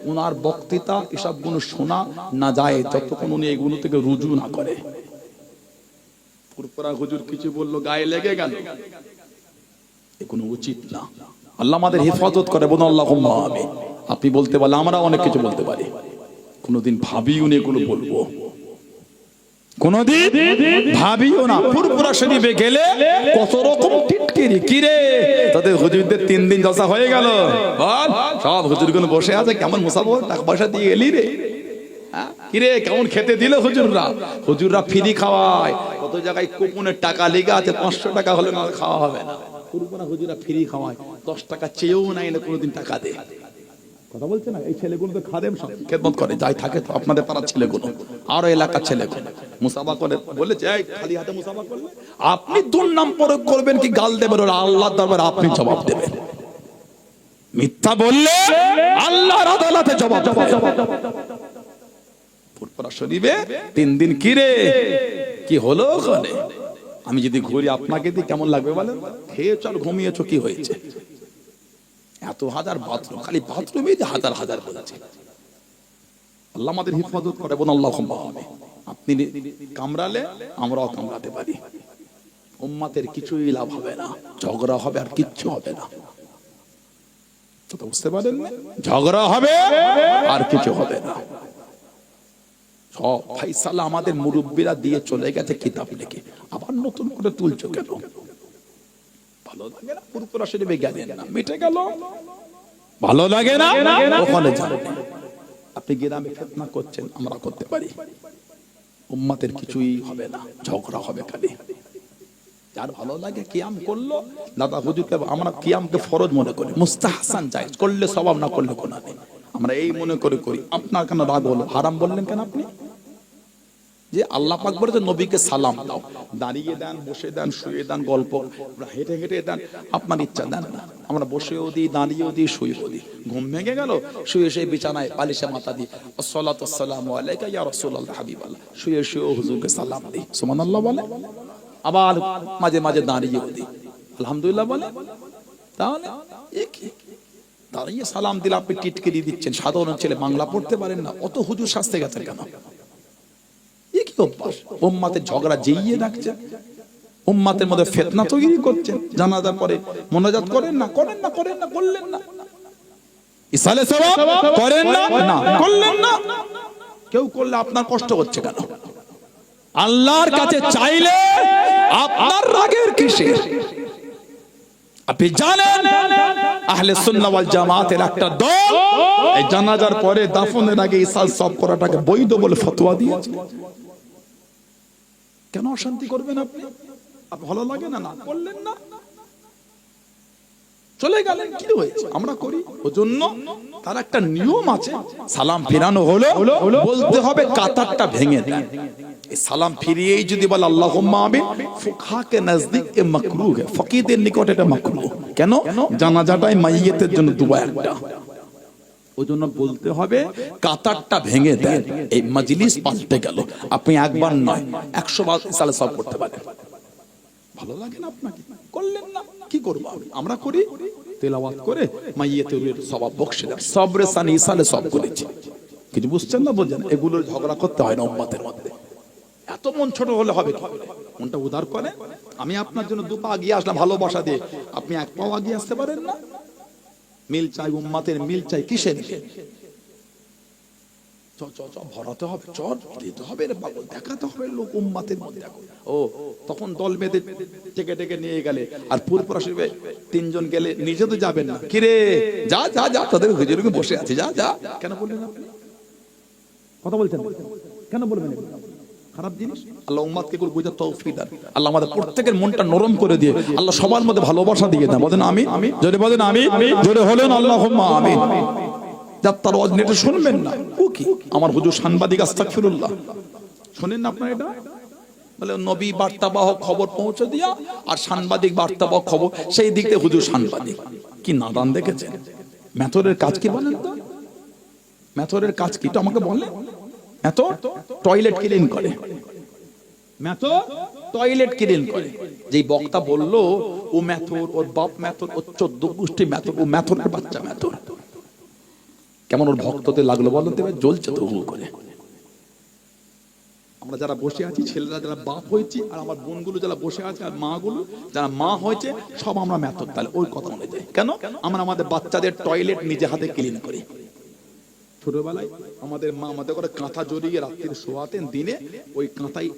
ওনার বক্তৃতা এসব গুলো শোনা না যায় যতক্ষণ উনি এগুলো থেকে রুজু না করে। ফুরফুরা হুজুর কিছু বললো, গায়ে লেগে গেল, এগুলো উচিত না। আল্লাহ আমাদের হেফাজত করে, বলুন আল্লাহুম্মা আমিন। আপনি বলতে পারলে আমরা অনেক কিছু বলতে পারি, কোনোদিন ভাবিও না এগুলো বলবো, কোনদিন ভাবিও না। ফুরফুরা শরীফে গেলে কত রকম টিটকিরি, কিরে তাদের হুজুরদের 3 দিন জলসা হয়ে গেল, বল সব হুজুরগুলো বসে আছে, কেমন মুসাফর, টাকা পয়সা দিয়ে এলি রে, কিরে কেমন খেতে দিল হুজুররা? হুজুররা ফ্রি খাওয়ায়, কত জায়গায় কুপনের টাকা লেগে আছে, 500 টাকা হলে না খাওয়া হবে না। ফুরফুরা হুজুররা ফ্রি খাওয়ায়, 10 টাকা চেয়েও নাই না কোনোদিন টাকা দে। কথা বলছে না? এই ছেলেগুলো তো খাদেম, সব খেদমত করে, যাই থাকে তো আপনাদের পাড়ার ছেলেগুলো, আরো এলাকার ছেলেগুলো মুসাফা করে। বলেছে এই খালি হাতে মুসাফা করলে আপনি দুর্নাম প্রয়োগ করবেন কি গাল দেবেন, ওরা আল্লাহর দরবারে আপনি জবাব দেবেন। মিথ্যা বললে আল্লাহর আদালতে জবাব দেবেন। ফুরফুরা শরীফে 3 দিন কিরে কি হলো ওখানে? আমি যদি ঘুরি আপনাকে দিই কেমন লাগবে বলেন? খেয়েছ আর ঘুমিয়েছো, কি হয়েছে? এত হাজার বাথরুম, খালি বাথরুমে যে হাজার হাজার বলেছে। আল্লাহ আমাদের হিফাজত করে, বলুন আল্লাহুম্মা আমিন। আপনি কামড়ালে আমরাও কামড়াতে পারি, উম্মতের কিছুই লাভ হবে না, ঝগড়া হবে আর কিচ্ছু হবে না। তো বুঝতে পারেন, ঝগড়া হবে আর কিছু হবে না। সব ফাইসালা আমাদের মুরব্বীরা দিয়ে চলে গেছে কিতাব লিখে, আবার নতুন করে তুলছো কেন? ভালো লাগে না? ফুরফুরা শরীফে গেলেন না, মিটে গেল, ভালো লাগে না? ওখানে যান। আপনি গ্রামে ফিতনা করছেন, আমরা করতে পারি, উম্মতের কিছুই হবে না, ঝগড়া হবে খালি। যার ভালো লাগে কিয়াম করলো, দাদা হুজুরকে আমরা কিয়ামকে ফরজ মনে করি, মুস্তাহসান জায়েজ, করলে সওয়াব, না করলে গুনাহ নেই, আমরা এই মনে করে করি। আপনার কেন রাগ হলো? হারাম বললেন কেন আপনি? যে আল্লাহ পাক বলেছে নবীকে সালাম দাও, দাঁড়িয়ে দেন, বসে দেন, শুয়ে দেন, গল্প হেঁটে হেঁটে দেন, আপনার ইচ্ছা দেন না। আমরা বসেও দিই, দাঁড়িয়েও দিই, শুয়েও দিই। ঘুম ভেঙে গেল, শুয়ে সেই বিছানায় বালিশে মাথা দিই, আসসালাতু আসসালামু আলাইকা ইয়া রাসূলুল্লাহ হাবিবাল্লাহ, শুয়ে শুয়ে হুজুরকে সালাম দিই, সুবহানাল্লাহ বলে। আবার মাঝে মাঝে দাঁড়িয়েও দিই, আলহামদুলিল্লাহ বলে। তাহলে দাঁড়িয়ে সালাম দিলে আপনি টিটকিরি দিচ্ছেন। সাধারণ ছেলে বাংলা পড়তে পারেন না, অত হুজুর শাস্তে গেছেন কেন? উম্মাতের ঝগড়া জিইয়ে রাখছেন, উম্মাতের মধ্যে ফিতনা তৈরি করছেন। জানাজার পরে মোনাজাত করেন না, করেন না, করেন না, করলেন না। ইসালে সওয়াব করেন না, না করলেন না। কেউ করলে আপনার কষ্ট হচ্ছে কেন? আল্লাহর কাছে চাইলে আপনার রাগের কিসের? আপনি জানেন আহলে সুন্নাহ ওয়াল জামাতের একটা দল এই জানাজার পরে দাফনের আগে ইসাল সওয়াব করাটাকে বৈধ বলে ফতোয়া দিয়েছে। কেন অশান্তি করবেন আপনি? ভালো লাগে না, না করলেন না, চলে গেলেন, কি হয়েছে? আমরা করি। ওজন্য তার একটা নিয়ম আছে। সালাম ফিরানো হলো, বলতে হবে কাতারটা ভেঙে দেন। এই সালাম ফিরিয়েই যদি বলে আল্লাহুম্মা আমিন, ফুকহা কে নজদিক এ মাকরুহ, ফকিহদের নিকট এটা মাকরুহ। কেন? জানাজাটাই মাইয়িতের জন্য দুয়া একটা। ওজন্য বলতে হবে কাতারটা ভেঙে দেন। এই মাজলিস পাল্টে গেল। আপনি একবার নয় 100 বার ইসালে সওয়াব করতে পারেন। ভালো লাগে না আপনাকে? করলেন না, কি করব? আমরা করি, তেলাওয়াত করে মাইয়িতের সওয়াব বখশে দেন। সবরে সানি ইসালে সওয়াব করেছি। কিছু বুঝছেন না? বুঝেন? এগুলোর ঝগড়া করতে হয় না উম্মতের মধ্যে। এত মন ছোট হলে হবে কি? মনটা উদার করে। আমি আপনার জন্য 2 পা এগিয়ে আসলাম ভালোবাসা দিয়ে, আপনি 1 পা এগিয়ে আসতে পারেন না? মিল চাই, উম্মতের মিল চাই। কিসের? ভরাতে হবে, চর দিতে হবে, পাগল দেখাতে হবে লোক উম্মতের মধ্যে। ও তখন দল বেঁধে ডেকে ডেকে নিয়ে গেলে, আর পুরপুরা শরীফে 3 জন গেলে নিজে তো যাবেন না। কিরে যা যা যা, তাদের হুজুরকে বসে আছে, যা যা। কেন বললেন আপনি? কথা বলছেন কেন? বলবেন খারাপ জিনিস। আল্লাহ উম্মতকে গুলো বুঝার তৌফিক দান। আল্লাহ আমাদের প্রত্যেকের মনটা নরম করে দিয়ে আল্লাহ সবার মধ্যে ভালোবাসা দিয়ে দেন। বলেন আমিন। জোরে বলেন আমিন। জোরে হলেন আল্লাহুম্মা আমিন। যাত্রার ওয়াজ নেটে শুনবেন না, ও কি আমার হুজুর সাংবাদিক, আস্তাগফিরুল্লাহ। শুনেন না আপনারা এটা? বলে নবী বার্তাবাহক খবর পৌঁছে দিয়া, আর সাংবাদিক বার্তাবাহক খবর, সেই দিক থেকে হুজুর সাংবাদিক। কি নাদান দেখেছেন? মেথরের কাজ কি বলেন তো? মেথরের কাজ কি তো আমাকে বলেন? মেথর টয়লেট ক্লিন করে, মেথর টয়লেট ক্লিন করে। যেই বক্তা বললো ও মেথর, ওর বাপ মেথর, ওর 14 গোষ্ঠী মেথর, ও মেথরের বাচ্চা মেথর। কেমন ওর ভক্তদের লাগলো বলেন তো? জ্বলছে তো হু করে। আমরা যারা বসে আছি, ছেলেরা যারা বাপ হয়েছি, আর আমার বোনগুলো যারা বসে আছে, আর মা গুলো যারা মা হয়েছে, সব আমরা মেথর। তাহলে ওই কথা মনে যায় কেন? আমরা আমাদের বাচ্চাদের টয়লেট নিজে হাতে ক্লিন করি। ছোটবেলায় আমাদের মা আমাদের করে কাঁথা জড়িয়ে রাত্রির শোয়াতেন, দিনে ওই কাঁথায়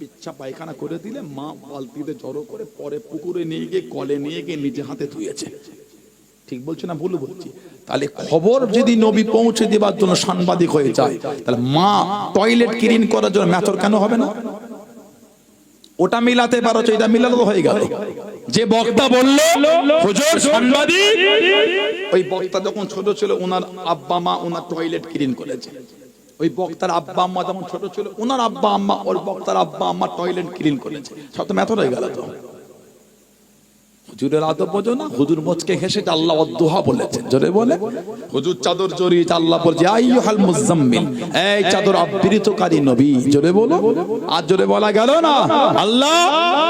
ইচ্ছা পায়খানা করে দিলে মা বালতিতে জড়ো করে পরে পুকুরে নিয়ে গিয়ে, কলে নিয়ে গিয়ে নিজে হাতে ধুয়েছে। ঠিক বলছি না ভুল বলছি? তাহলে খবর যদি নবী পৌঁছে দেবার জন্য সাংবাদিক হয়ে যায়, তাহলে মা টয়লেট ক্লিন করার জন্য মেথর কেন হবে না? ওটা মিলাতে পারো, এটা মিলালো হয়ে গেল। যে বক্তা বলল হুজুর সাংবাদিক, ওই বক্তা যখন ছোট ছিল ওনার আব্বা মা ওনার টয়লেট ক্লিন করেছে। ওই বক্তার আব্বা আম্মা যখন ছোট ছিল ওনার আব্বা আম্মা, ওই বক্তার আব্বা আম্মা টয়লেট ক্লিন করেছে। সব তো মেথর হয়ে গেল। তো হুজুরের আদব বোঝো না? হুজুর মুচকে হেসে আল্লাহ ওয়াদুহা বলেছেন। জোরে বলে হুজুর চাদর জড়িয়ে আল্লাহ বলছে আইয়ুহাল মুজাম্মিল, এই চাদর আবৃতকারী নবী। জোরে বলো। আর জোরে বলা গেল না? আল্লাহ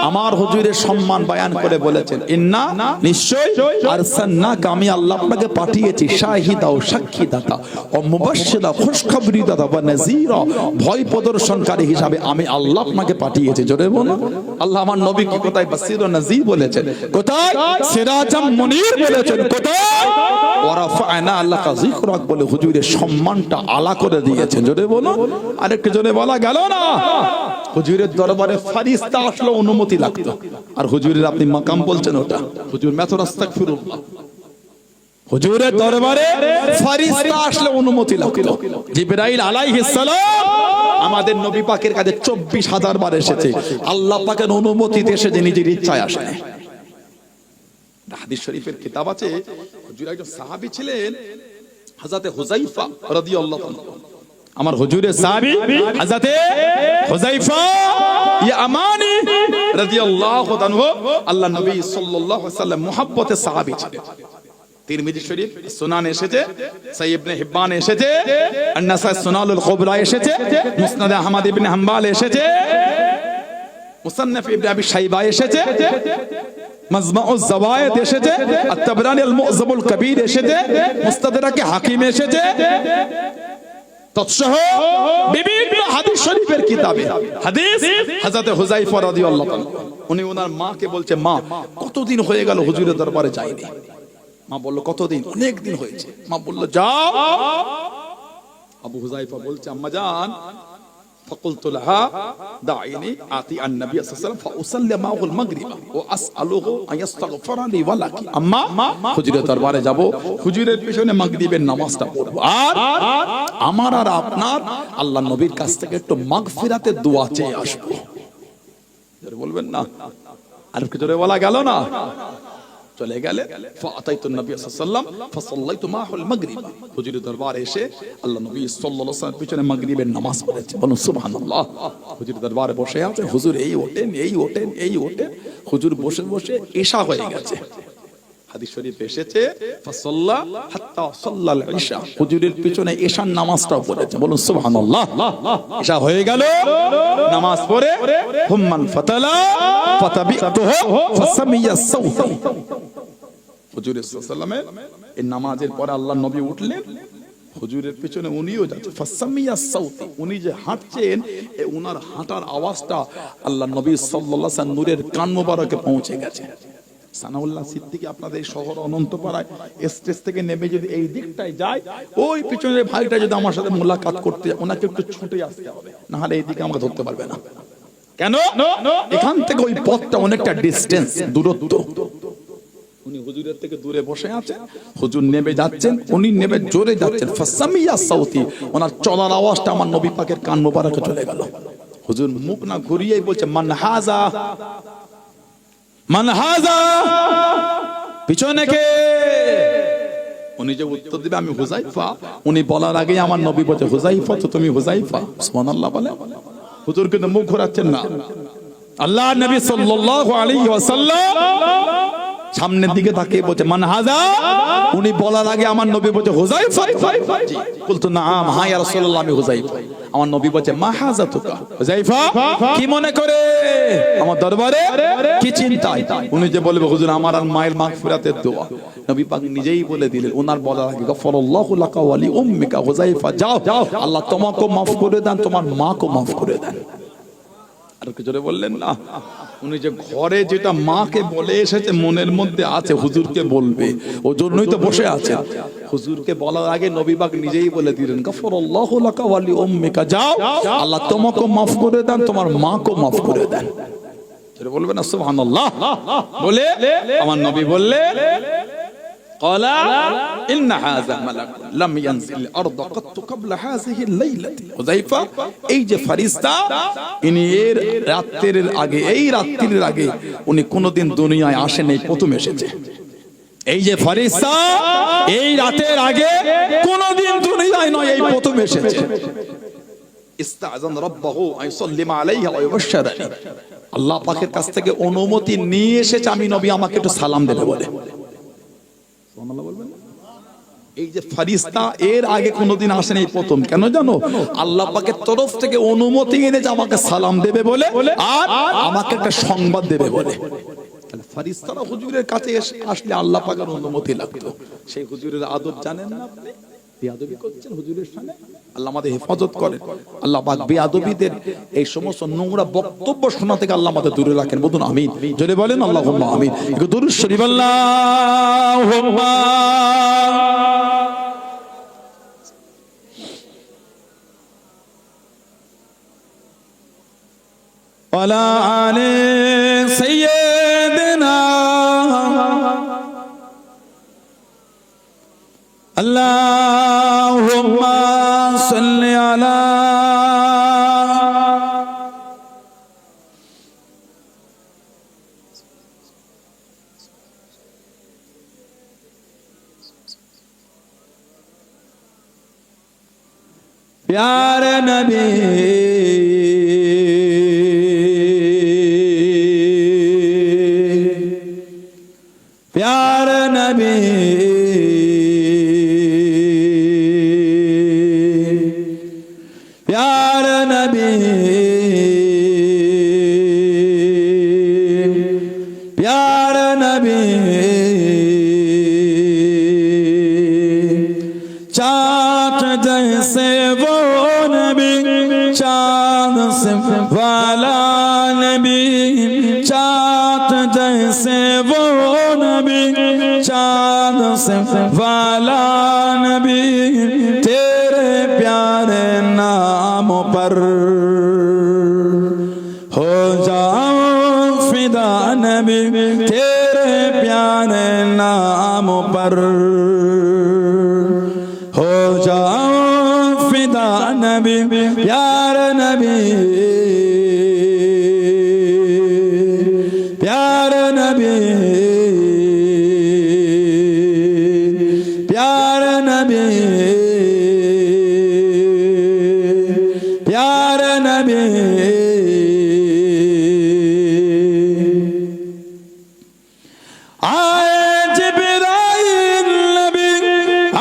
আমার হুজুরের সম্মান বয়ান করে বলেছেন ইন্না, নিশ্চয়, আরসালনাকা, আমি আল্লাহ আপনাকে পাঠিয়েছি, শাহিদা ও সাক্ষীদাতা ও মুবাশশিরা, খুশখবরি দাতা, ওয়া নাযীরা, ভয় প্রদর্শনকারী হিসাবে আমি আল্লাহ আপনাকে পাঠিয়েছি। জোরে বলো। আল্লাহ আমার নবীকে কোথায় বাশীর ও নাযীর বলেছেন? কোথায় সিরাজাম মুনীর বলেছেন? কোথায় ওয়ারাফা'না লাকা যিকরাক বলে হুজুরের সম্মানটা আলা করে দিয়েছেন। জোরে বলো। আরেকটু জোরে বলা গেল না? হুজুরের দরবারে ফেরেশতা আসলে অনুমতি লাগতো, আর হুজুরের আপনি মাকাম বলছেন ওটা। হুজুর মেথর আস্তাগফিরুল্লাহ। হুজুরের দরবারে ফেরেশতা আসলে অনুমতি লাগতো। জিবরাইল আলাইহিস সালাম আমাদের নবী পাকের কাছে 24,000 বার এসেছে। আল্লাহ পাকের অনুমতিতে এসে নিজের ইচ্ছায় আসে। হাদিস শরীফের কিতাব আছে, হুজুর একজন সাহাবী ছিলেন, হযরতে হুযায়ফা রাদিয়াল্লাহু আনহু। আমার হুজুরের সাহাবী হযরতে হুযায়ফা ইয়ামানি রাদিয়াল্লাহু তাআলা আল্লাহ নবী সাল্লাল্লাহু আলাইহি ওয়াসাল্লাম মুহাব্বতের সাহাবী ছিলেন। তিরমিজি শরীফ সুনান এসেছে, সহিহ ইবনে হিব্বান এসেছে, আন-নাসাই সুনানুল কুবরা এসেছে, মুসনাদ আহমদ ইবনে হাম্বাল এসেছে, মুসান্নাফ ইবনে আবি শাইবা এসেছে, মাজমাউজ যাওয়ায়েদ এসেছে, আত-তাবরানী আল-মু'যামুল কবীর এসেছে, মুস্তাদরাকে হাকিম এসেছে, তৎসহ বিভিন্ন হাদিস শরীফের কিতাবে হাদিস হযরত হুযায়ফা রাদিয়াল্লাহু তাআলা উনি ওনার মাকে বলছে, মা কতদিন হয়ে গেল হুজুরের দরবারে যাইনি। মা বলল, কতদিন? অনেক দিন হয়েছে। মা বলল, যাও। আবু হুযায়ফা বলছে, আম্মা জান ফাকুলতু লাহা দাইনি আতি আন-নবী সাল্লাল্লাহু আলাইহি ওয়াসাল্লাম ফাউসাল্লি মা'হুল মাগরিব ওয়া আসআলুহু আয়াস্তাগফিরা লি ওয়া লাকি। আম্মা হুজুরের দরবারে যাব, হুজুরের পিছনে মাগরিবের নামাজটা পড়ব, আর আমার আর আপনার আল্লাহর নবীর কাছ থেকে একটু মাগফিরাতের দোয়া চেয়ে আসব। জোরে বলবেন না? আর কি জোরে বলা গেল না? চলে গেলে ফাতাইতুন নবী সাল্লাল্লাহু আলাইহি ওয়াসাল্লাম ফাসাল্লাইতু মা'হুল মাগরিব, হুজুরের দরবারে এসে আল্লাহ নবী সাল্লাল্লাহু আলাইহি ওয়াসাল্লাম পিছনে মাগরিবের নামাজ পড়েছে। বলুন সুবহানাল্লাহ। হুজুরের দরবারে বসে আছে, হুজুর এই ওঠেন এই ওঠেন এই ওঠেন, হুজুর বসে বসে ঈশা হয়ে গেছে। হাদিস শরীফে এসেছে ফাসাল্লা হাত্তা সাল্লাল ঈশা, হুজুরের পিছনে ঈশার নামাজটাও পড়েছে। বলুন সুবহানাল্লাহ। ঈশা হয়ে গেল, নামাজ পড়ে হুম্মান ফাতালা ফাতাবিতুহু ফাসামিয়া সাউতা, হুজুর সাল্লাল্লাহু আলাইহি ওয়াসাল্লামের এই নামাজের পরে আল্লাহর নবী উঠলেন, হুজুরের পিছনে উনিও যাচ্ছেন। ফাসামিয়া সাউতি, উনি যে হাঁটছেন উনার হাঁটার আওয়াজটা আল্লাহর নবী সাল্লাল্লাহু আলাইহি ওয়াসাল্লাম নূরের কান মোবারকে পৌঁছে গেছে। সানাউল্লাহ সিদ্দিকী আপনাদের শহর অনন্তপাড়ায় স্টেজ থেকে নেমে যদি এই দিকটায় যায়, ওই পিছনের ভাইটা যদি আমার সাথে মোলাকাত করতে যায়, ওনাকে একটু ছুটে আসতে হবে, না হলে এই দিকে আমাকে ধরতে পারবে না। কেন? এখান থেকে ওই পথটা অনেকটা ডিসটেন্স, দূরত্ব। উনি হুজুরের থেকে দূরে বসে আছেন, হুজুর নেমে যাচ্ছেন, উনি নেমে জোরে যাচ্ছেন। ফাসামিয়া সাউতি, ওনার চলার আওয়াজটা আমার নবী পাকের কান মোবারকে চলে গেল। হুজুর মুখ না ঘুরিয়েই বলছে, মান হাযা মান হাযা, পিছনে কে? উনি যে উত্তর দিবে আমি হুযায়ফা, উনি বলার আগে আমার নবী বলছে, হুযায়ফা তো তুমি হুযায়ফা। সুবহানাল্লাহ বলে। হুজুর কিন্তু মুখ ঘোরাচ্ছেন না। আল্লাহর নবী সাল্লাল্লাহু আলাইহি ওয়াসাল্লাম সামনের দিকে তাকিয়ে বলছে, মান হাযা, উনি বলার আগে আমার নবী বলছে, হুযায়ফা। জি, বলতো নাম, হ্যাঁ ইয়া রাসূলুল্লাহ আমি হুযায়ফা। আমার নবী বলছে, মা হাযাতুকা হুযায়ফা, কি মনে করে আমার দরবারে, কি চিন্তায়? উনি যে বলবে, হুজুর আমার আর মায়ের মাগফিরাতের দোয়া, নবী পাক নিজেই বলে দিলেন ওনার বলার আগে, গফরাল্লাহু লাকা ওয়া লি উম্মিকা হুযায়ফা, যাও আল্লাহ তোমাকেও maaf করে দেন, তোমার মাকেও maaf করে দেন। আর কি জোরে বললেন না? উনি যে ঘরে যেটা মাকে বলে এসেছে মনের মধ্যে আছে, হুজুরকে বলবে, ওই জন্যই তো বসে আছে। হুজুরকে বলার আগে নবী পাক নিজেই বলে দিলেন, গফরাল্লাহু লাকা ওয়া লি উম্মিকা, যাও আল্লাহ তোমাকেও maaf করে দেন, তোমার মাকেও maaf করে দেন। জোরে বলবেন না সুবহানাল্লাহ। বলে আমার নবী বললেন, ক্বালা ইন্না হাযা মালাক লাম ইয়ানজিল আরদ কাত্তু ক্বাবলা হাযিহি আল-লাইলাতি। হুযায়ফা, এই যে ফেরেশতা, ইনি এর রাত্রির আগে, এই রাত্রির আগে উনি কোনদিন দুনিয়ায় আসেন, এই প্রথম এসেছে। এই যে ফেরেশতা এই রাতের আগে কোনদিন দুনিয়ায় নয়, এই প্রথম এসেছে। ইস্তাযান রাব্বাহু আইসাল্লিমা আলাইহি ওয়া ইউবাশশিরানি, আল্লাহ পাকের কাছ থেকে অনুমতি নিয়ে এসেছে আমি নবী আমাকে একটু সালাম দেবে বলে। সুবহানাল্লাহ বলবেন। এই যে ফেরেশতা এর আগে কোনদিন আসেনি, এই প্রথম। কেন জানো? আল্লাহ পাকের তরফ থেকে অনুমতি এনেছে আমাকে সালাম দেবে বলে, আর আমাকে একটা সংবাদ দেবে বলে। তাহলে ফেরেশতারা হুজুরের কাছে আসলে আল্লাহ পাকের অনুমতি লাগতো। সেই হুজুরের আদব জানেন না আপনি? বেয়াদবি করছেন হুজুরের সামনে, আল্লাহ আমাদের হেফাজত করেন। আল্লাহ পাক বেয়াদবিদের এই সমস্ত নোংরা বক্তব্য শোনা থেকে আল্লাহ আমাদের দূরে রাখেন। বলুন আমিন। জোরে বলেন আল্লাহুম্মা আমিন। একটু দুরূদ শরীফ আল্লাহুম্মা ওয়ালা আলি সাইয়্যিদিনা আল্লাহুম্মা সাল্লি আলা प्यारे नबी प्यारे नबी प्यारे नबी प्यारे नबी चाँद जैसे वो नबी चाँद से वाला नबी चाँद जैसे वो नबी चाँद से वाला नबी तेरे प्यारे नाम पर हो जाऊं फिदा नबी तेरे प्यारे नाम पर हो जाऊं फिदा नबी प्यारे नबी प्यारे नबी प्यारे नबी प्यारे नबी आए जिब्राइल नबी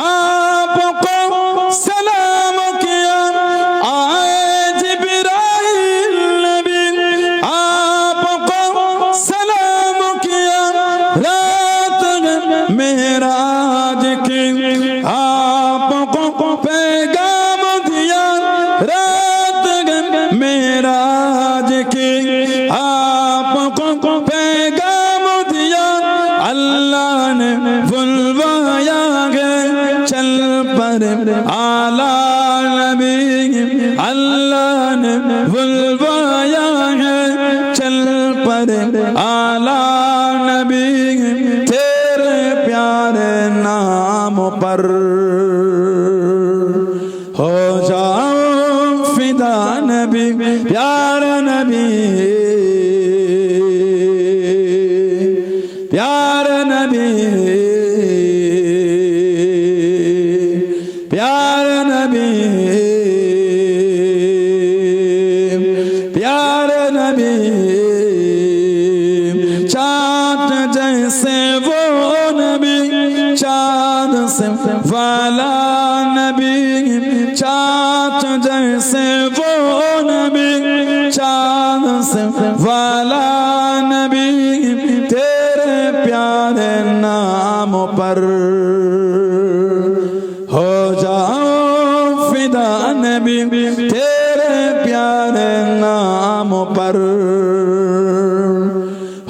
आपको सलाम किया आए जिब्राइल नबी आपको सलाम किया रात मेराज की आपको पैगाम दिया रात मेराज की आपको पैगाम दिया अल्लाह ने बुलवाया है चल पर आला नबी अल्लाह ने बुलवाया है चल पर आला नबी तेरे प्यारे नाम पर हो जाओ फिदा नबी प्यारे नबी प्यारे नबी प्यारे नबी प्यारे नबी चाँद जैसे वो नबी चाँद से वाला नबी चाँद जैसे वो नबी चाँद से वाला नबी तेरे प्यारे नाम पर हो जाओ फिदा नबी तेरे प्यारे नाम पर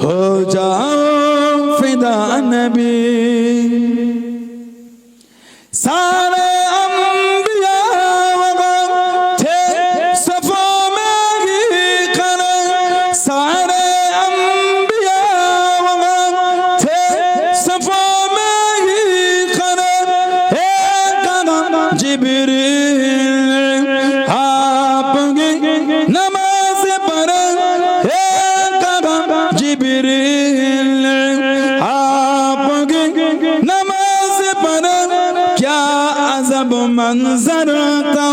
हो जाओ फिदा नबी सारे अंबिया वगैरह थे सफा में ही खड़े सारे अंबिया वगैरह थे सफा में ही खड़े एक कदम जिब्रील आपकी नमाज पढ़े एक कदम जिब्रील आपकी नमाज पढ़े क्या अजब मंजर तो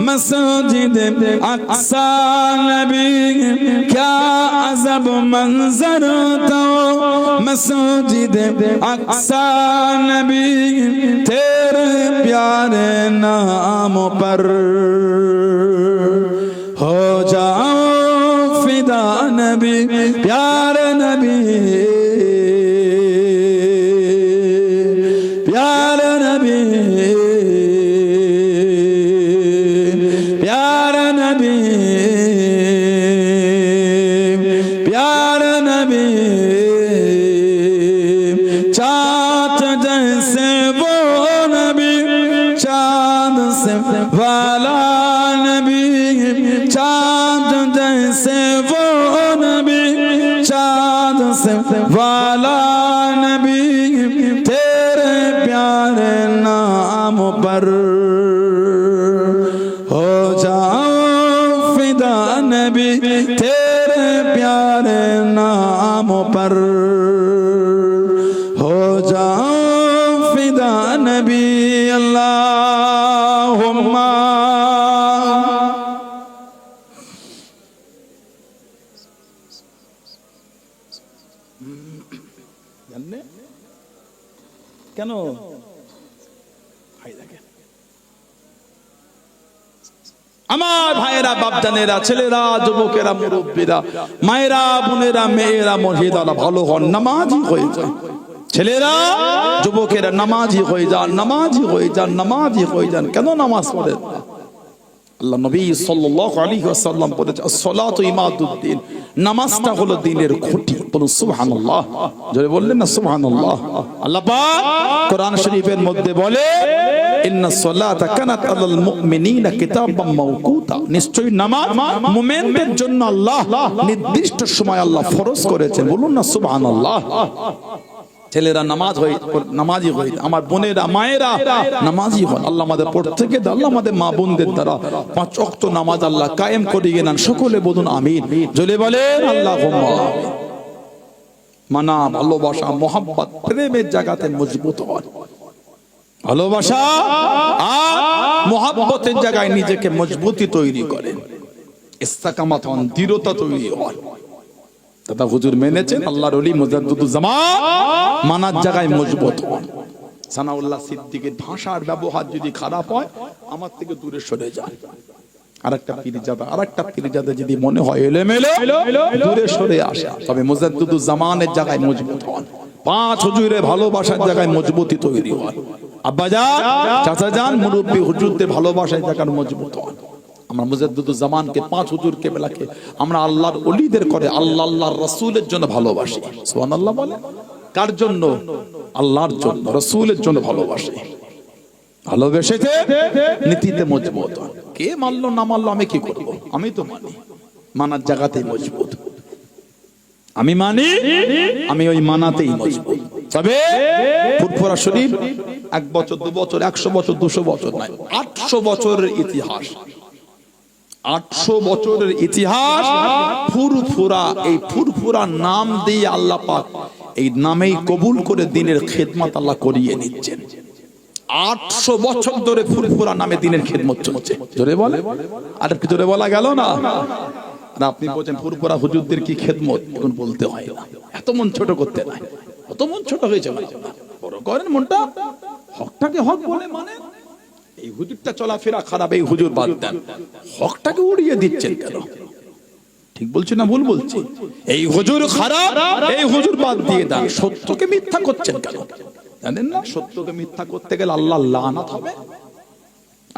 मस्जिद अक्सा नबी क्या अजब मंजर तो मस्जिद अक्सा नबी तेरे प्यारे नाम पर हो जाओ फिदा नबी प्यारे नबी प्यारे नबी प्यारे नबी प्यारे नबी चाँद जैसे वो नबी चाँद से वाला नबी चाँद जैसे वो नबी चाँद से वाला नबी तेरे प्यारे नाम पर हो जाओ फिदा नबी तेरे प्यारे नाम पर हो जाओ फिदा नबी अल्लाहुम्मा কেন? আমার ভাইয়েরা, বাপজানেরা, ছেলেরা, যুবকেরা, মুরব্বীরা, মায়েরা, বোনেরা, মেয়েরা, মহিলারা ভালো হন, নামাজি হয়ে যান। ছেলেরা, যুবকেরা নামাজি হয়ে যান, নামাজি হয়ে যান, নামাজি হয়ে যান। কেন নামাজ পড়েন? আল্লাহ নবী সাল্লাল্লাহু আলাইহি ওয়াসাল্লাম বলেছেন, as-salatu imaduddin, নামাজটা হলো দ্বীনের খুঁটি। বলুন সুবহানাল্লাহ। জোরে বললেন না সুবহানাল্লাহ। আল্লাহ পাক কোরআন শরীফের মধ্যে বলে, ইন্নাস সালাতা কানাত আলাল মুমিনিনা কিতাবাম মাওকুতা, নিশ্চয়ই নামাজ মুমিনদের জন্য আল্লাহ নির্দিষ্ট সময় আল্লাহ ফরজ করেছেন। বলুন না সুবহানাল্লাহ। ছেলেরা নামাজি হই, আমার বোনেরা, মায়েরা নামাজি হন। আল্লাহ আমাদের প্রত্যেককে, আল্লাহ আমাদের মা বোনদের দ্বারা 5 ওয়াক্ত নামাজ আল্লাহ কায়েম করিয়ে নেন। সকলে বলুন আমিন। জোরে বলেন আল্লাহুম্মা আমিন। মানা, ভালোবাসা, মোহাব্বত, প্রেমের জায়গাতে মজবুত হন। ভালোবাসা আর মোহাব্বতের জায়গায় নিজেকে মজবুতি তৈরি করেন, ইস্তেকামত হন, দৃঢ়তা তৈরি হন। দাদা হুজুর মেনেছেন, আল্লাহর ওলি মুজাদ্দিদুজ জামান মানার জায়গায় মজবুত হন। সানাউল্লাহ সিদ্দিকের ভাষার ব্যবহার যদি খারাপ হয়, আমার থেকে দূরে সরে যান। আরেকটা পীরজাদা যদি মনে হয় এলোমেলো, দূরে সরে আসে। তবে মুজাদ্দিদুজ জামানের জায়গায় মজবুত হন। 5 হুজুরের ভালোবাসার জায়গায় মজবুতি তৈরি হন। আব্বাজান, চাচাজান, মুরব্বী হুজুরদের ভালোবাসার জায়গায় মজবুত হন। আমরা মুজাদ্দিদুজ জামানকে, 5 হুজুর কেবলাকে আমরা আল্লাহর ওলিদের করে আল্লাহর রাসূলের জন্য ভালোবাসি। সুবহানাল্লাহ বলে। কার জন্য? আল্লাহর জন্য, রাসূলের জন্য ভালোবাসি। ভালোবেসেছে নীতিতে মজবুত। কে মানলো না মানলো আমি কি করব? আমি তো মানি, মানার জায়গাতেই মজবুত। আমি মানি, আমি ওই মানাতেই মজবুত। তবে ফুরফুরা শরীফ 1 বছর 2 বছর 100 বছর 200 বছর নয়, 800 বছরের ইতিহাস। 800 বছরের ইতিহাস ফুরফুরা। এই ফুরফুরা নাম দিয়ে আল্লাহ পাক এই নামেই কবুল করে দ্বীনের খেদমত আল্লাহ করিয়ে নিচ্ছেন। 800 বছর ধরে ফুরফুরা নামে দ্বীনের খেদমত চলছে। জোরে বলে, আর কি জোরে বলা গেল না? আপনি বলছেন ফুরফুরা হুজুরদের কি খেদমত, এখন বলতে হয় না। এত মন ছোট করতে নাই, কত মন ছোট হয়েছে। বড় করেন মনটা, হকটাকে হক বলে মানে। এই হুজুরটা চলাফেরা খারাপ, এই হুজুর বাদ দেন। হকটাকে উড়িয়ে দিচ্ছেন কেন? ঠিক বলছি না ভুল বলছি? এই হুজুর খারাপ, এই হুজুর বাদ দিয়ে দেন। সত্যকে মিথ্যা করছেন কেন? জানেন না সত্যকে মিথ্যা করতে গেলে আল্লাহ লানাত হবে।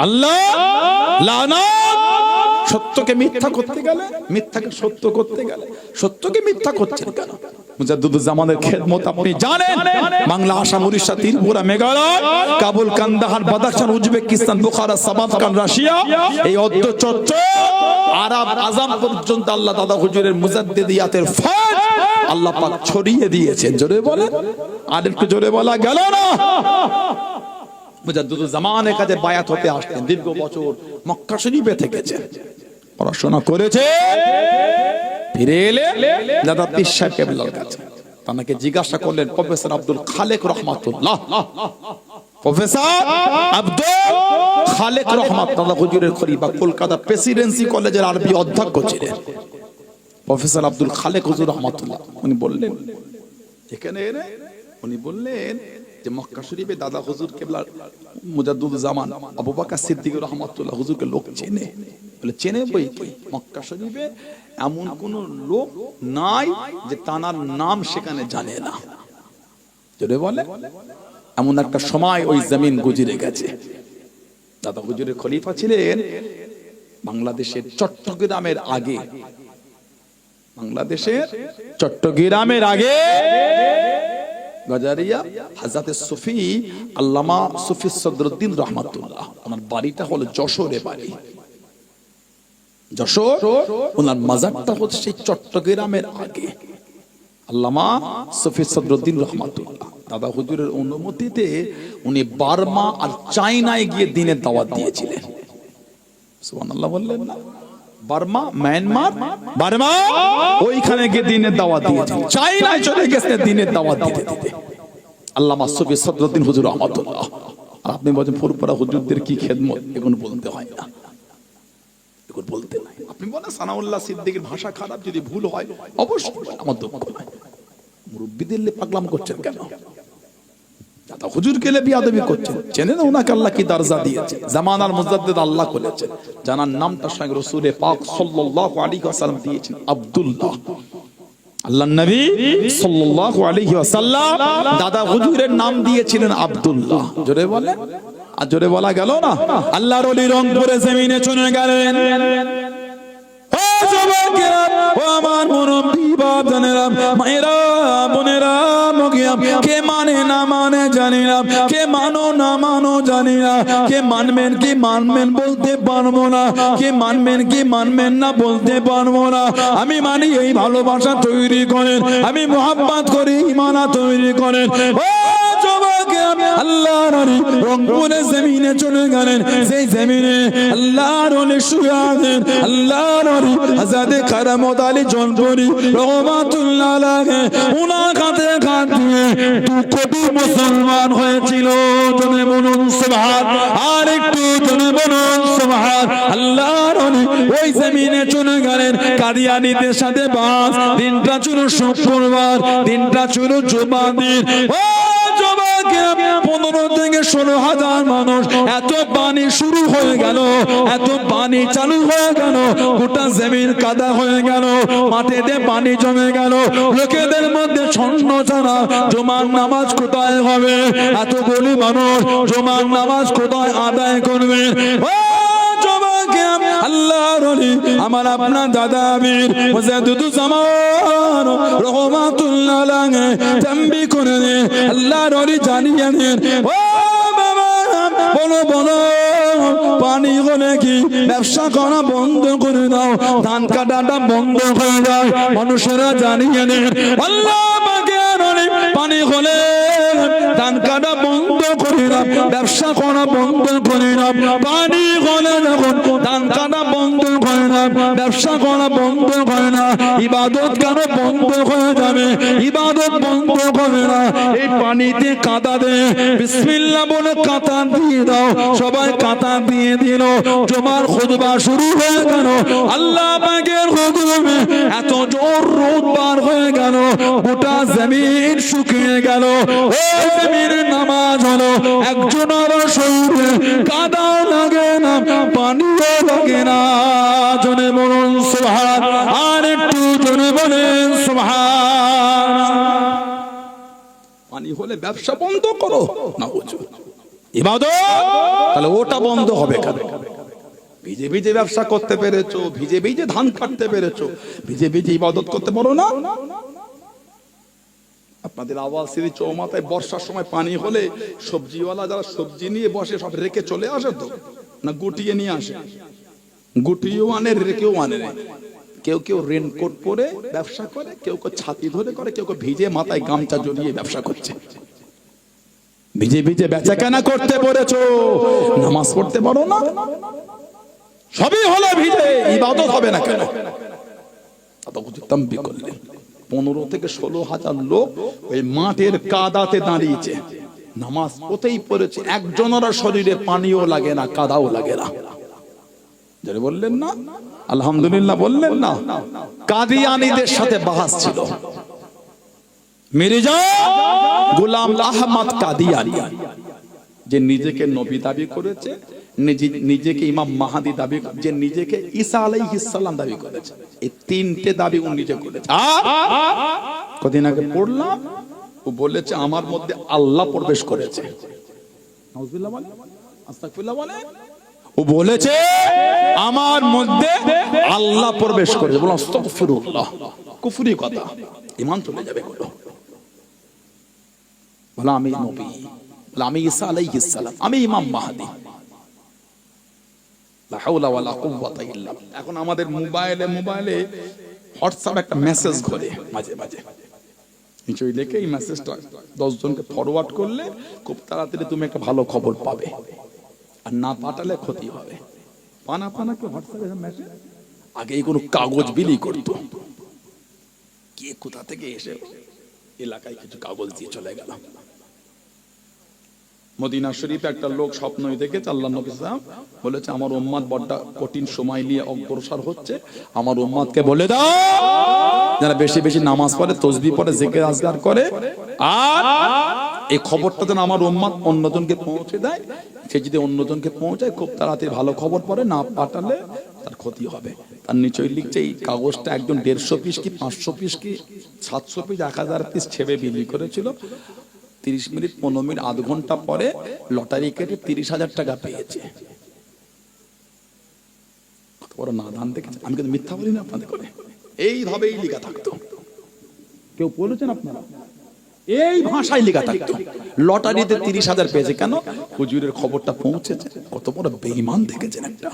আল্লাহ লানাত। সত্যকে মিথ্যা করতে গেলে, মিথ্যাকে সত্য করতে গেলে, সত্যকে মিথ্যা করছেন কেন? মুজাদ্দিদুজ জামানের খেদমত আপনি জানেন। Bangla, Assam, Orissa, Tripura, Meghalaya, Kabul, Kandahar, Badakhshan, Uzbekistan, Bukhara, Samarkand, Russia, এই অদ্যচর্চ আরব আজম পর্যন্ত আল্লাহ দাদা হুজুরের মুজাদ্দিদিয়াতের ফয়েজ আল্লাহ পাক ছড়িয়ে দিয়েছেন। জোরে বলেন, আর একটু জোরে বলা গেল না? মুজাদ্দিদুজ জামানের কাছে বায়াত হতে আসতেন। দীর্ঘ বছর মক্কা শরীফে থেকেছেন, পড়াশোনা করেছে। ফিরে এলে দাদা পীর সাহেব কেবলার কাছে। তাকে জিজ্ঞাসা করলেন, প্রফেসর আব্দুল খালেক রহমাতুল্লাহ, প্রফেসর আব্দুল খালেক রহমাতুল্লাহ হুজুরের খলিফা, কলকাতা প্রেসিডেন্সি কলেজের আরবি অধ্যক্ষ ছিলেন প্রফেসর আব্দুল খালেক হুজুর রহমাতুল্লাহ। উনি বললেন, এখানে এনে উনি বললেন যে মক্কা শরীফে দাদা হুজুর কেবলা মুজাদ্দিদুজ জামান আবু বকর সিদ্দিক রহমাতুল্লাহ হুজুরকে লোক চেনে। বলে চেনে বই কি? মক্কা শরীফে এমন কোন লোক নাই যে তার নাম সেখানে জানে না। যদি বলে এমন একটা সময় ওই জমিন গুজরে গেছে। দাদা হুজুরের খলিফা ছিলেন বাংলাদেশের চট্টগ্রামের আগে। বাংলাদেশের চট্টগ্রামের আগে গজারিয়া হযরত সুফি আল্লামা সুফি সদরুদ্দিন রহমাতুল্লাহ, ওনার বাড়িটা হলো যশোরে বাড়ি। যশোর, ওনার মাজারটা হচ্ছে সেই চট্টগ্রামের আগে। আল্লামা সুফি সদরুদ্দিন রহমাতুল্লাহ দাদা হুজুরের অনুমতিতে উনি বার্মা আর চায়নায় গিয়ে দ্বীনের দাওয়াত দিয়েছিলেন। সুবহানাল্লাহ বললেন না? বার্মা, মায়ানমার, বার্মা, ওইখানে গিয়ে দ্বীনের দাওয়াত দিয়েছেন। চায়নায় চলে গেছে দ্বীনের দাওয়াত দিতে দিতে আল্লামা সুফি সদরুদ্দিন হুজুর রহমাতুল্লাহ। আর আপনি বলেন ফুরফুরা হুজুরদের কি খেদমত, এখন বলতে হয় না, এখন বলতে নাই। আপনি বলেন সানাউল্লাহ সিদ্দিকের ভাষা খারাপ, যদি ভুল হয় অবশ্যই আমার দুঃখ নাই। মুরব্বিদের পাগলাম করছেন কেন? দাদা হুজুর কেলে বিয়াদবি করছেন, চেনেন ওনাকে আল্লাহ কি দরজা দিয়েছে? জামানার মুজাদ্দিদ আল্লাহ করেছেন, জানার নামটা স্বয়ং রাসূল পাক সাল্লাল্লাহু আলাইহি ওয়াসাল্লাম দিয়েছেন, আব্দুল্লাহ। আল্লাহর নবী সাল্লাল্লাহু আলাইহি ওয়াসাল্লাম দাদা হুজুরের নাম দিয়েছিলেন আব্দুল্লাহ। জোরে বলে, আর জোরে বলা গেল না। আল্লাহর ওলি রংপুরে জমিনে চলে গেলেন। ও যুবকেরা, ও আমার মুরব্বি বাপজানেরা, মায়েরা, বোনেরা, মগিয়াম, কে মানে না মানে জানি না, কে মানো না মানো জানি না, কে মানবেন কি মানবেন বলতে পারবো না, কে মানবেন কি মানবেন না বলতে পারবো না। আমি মানি এই ভালোবাসা তৈরি করেন, আমি মোহাব্বত করি ইমানা তৈরি করেন। ও যুবকেরা, আল্লাহর ওলি রংপুরে জমিনে চলে গেলেন। সেই জমিনে আল্লাহর ওলি শুয়ে আছেন। আল্লাহর ওলি হযরত কারামত আলী জনপুরি রহমাতুল্লাহ আলাইহি, উনার কাছে হাত দিয়ে 2 কোটি মুসলমান হয়েছিল। জনে বলুন সুবহান, আর একটু জনে বলুন সুবহান। আল্লাহর ওলি ওই জমিনে চলে গেলেন। কাদিয়ানীদের সাথে বাস, দিনটা ছিল শুক্রবার, দিনটা ছিল জুমার দিন। ও যুবকেরা, 15 থেকে 16,000 মানুষ, এত পানি শুরু হয়ে গেল, এত পানি চালু হয়ে গেল, গোটা জমিন কাদা হয়ে গেল, মাটিতে পানি জমে গেল। লোকেদের মধ্যে ছন্ন ছাড়া জুমার নামাজ কোথায় হবে? এতগুলি মানুষ জুমার নামাজ কোথায় আদায় করবে? ও যুবকেরা, আল্লাহর ওলি আমার আপনার দাদা আমির মুজাদ্দিদুজ্জামান রহমাতুল্লাহ আলাইহি তাম্বি করে দেন। আল্লাহর ওলি জানিয়ে দেন, ও বাবা, বলো বলো, পানি হলে কি ব্যবসা করা বন্ধ করে দাও, ধান কাটাটা বন্ধ হয়ে যায়? মানুষেরা জানিয়ে দেন, আল্লাহ পাকের ওলি পানি হলে ধান কাটা বন্ধ করে দাও, ব্যবসা করা বন্ধ করে দাও। পানি হলে যখন ধান কাটা বন্ধ করে দাও, ব্যবসা করা বন্ধ করে না, ইবাদত কেন বন্ধ হয়ে যাবে? ইবাদত বন্ধ করে না, এই পানিতে কাঁটা দে, বিসমিল্লাহ বলে কাঁটা দিয়ে দাও। সবাই কাঁটা দিয়ে দিল, জুমার খুতবা শুরু হয়ে গেল। আল্লাহ পাকের হুকুমে এত জোর রোদ বার হয়ে গেল, গোটা জমিন শুকিয়ে গেল। ওই জমিনের নামাজ হলো, একজনের শরীরে কাদাও লাগে না, পানিও লাগে না। জনে বলুন সুবহান, আর একটু জনে বলেন সুবহান। পানি হলে ব্যবসা বন্ধ করো না, ইবাদত তাহলে ওটা বন্ধ হবে কেন? ভিজে ভিজে ব্যবসা করতে পেরেছো, ভিজে ভিজে ধান কাটতে পেরেছো, ভিজে ভিজে ইবাদত করতে পারো না? আপনাদের আওয়াজ সিঁড়ি চৌমাথায় বর্ষার সময় পানি হলে সবজিওয়ালা যারা সবজি নিয়ে বসে সব রেখে চলে আসে তো, না গুটিয়ে নিয়ে আসে? গুটিয়েও আনে, রেখেও আনে। কেউ কেউ রেনকোট পরে ব্যবসা করে, কেউ কেউ ছাতি ধরে করে, কেউ কেউ ভিজে মাথায় গামছা জড়িয়ে ব্যবসা করছে। ভিজে ভিজে বেচা কেনা করতে পেরেছো, নামাজ পড়তে পারো না? সবই হলো ভিজে, ইবাদত হবে না কেন? তাম্বি করলেন। 15 থেকে 16,000 লোক ওই মাঠের কাদাতে দাঁড়িয়েছে, নামাজ পড়তেই পড়েছে। একজনের শরীরে পানিও লাগে না, কাদাও লাগে না। যারা বললেন না আলহামদুলিল্লাহ, বললেন না? কাদিয়ানীদের সাথে বাহাস ছিল। মির্জা গোলাম আহমদ কাদিয়ানী, যে নিজেকে নবী দাবি করেছে, নিজেকে ইমাম মাহাদি দাবি, যে নিজেকে ঈসা আলাইহিস সালাম দাবি করেছে, এই 3টে দাবি উনি নিজে করেছে। কদিন আগে পড়লাম, ও বলেছে আমার মধ্যে আল্লাহ প্রবেশ করেছে। নাউজুবিল্লাহ বলে, আস্তাগফিরুল্লাহ বলে। ও বলেছে আমার মধ্যে আল্লাহ প্রবেশ করেছে। বলো আস্তাগফিরুল্লাহ, কুফরি কথা, ঈমান চলে যাবে। বলো আমি নবী, বলো আমি ঈসা আলাইহিস সালাম, আমি ইমাম মাহদি। লা হাওলা ওয়ালা কুওয়াতা ইল্লা বিল্লাহ। এখন আমাদের মোবাইলে হোয়াটসঅ্যাপ একটা মেসেজ ঘোরে মাঝে মাঝে, নিচে লিখে এই মেসেজটা 10 জনকে ফরওয়ার্ড করলে খুব তাড়াতাড়ি তুমি একটা ভালো খবর পাবে, আর না পাঠালে ক্ষতি হবে। পানা কি হোয়াটসঅ্যাপে মেসেজ? আগে কোনো কাগজ বিলি করতো, কে কোথা থেকে এসে এলাকায় কিছু কাগজ দিয়ে চলে গেল। মদিনা শরীফে একটা লোক স্বপ্নই দেখেছে, আল্লাহ নবী সাল্লাল্লাহু আলাইহি ওয়াসাল্লাম বলেছে আমার উম্মত বড় কঠিন সময় নিয়ে অগ্রসর হচ্ছে, আমার উম্মতকে বলে দাও যারা বেশি বেশি নামাজ পড়ে, তাসবিহ পড়ে, জিকির আজকার করে, আর এই খবরটা যেন আমার উম্মত অন্যজনকে পৌঁছে দেয়, সে যদি অন্যজনকে পৌঁছায় খুব তাড়াতাড়ি ভালো খবর পড়ে, না পাঠালে তার ক্ষতি হবে। তার নিচয় লিখছে এই কাগজটা একজন 150 পিস কি 500 পিস কি 700 পিস 1000 পিস ছেবে বিলি করেছিল, 30 মিনিট 15 মিনিট আধ ঘন্টা পরে লটারি কেটে 30,000 টাকা পেয়েছে। কত বড় নাদান দেখেছেন। আমি কিন্তু মিথ্যা বলি না আপনাদের করে, এইভাবেই লেখা থাকতো। কেউ বলেছেন আপনারা? এই ভাষায় লেখা থাকতো। লটারিতে 30,000 পেয়েছে, কেন? হুজুরের খবরটা পৌঁছেছে। কত বড় বেঈমান দেখেছেন একটা,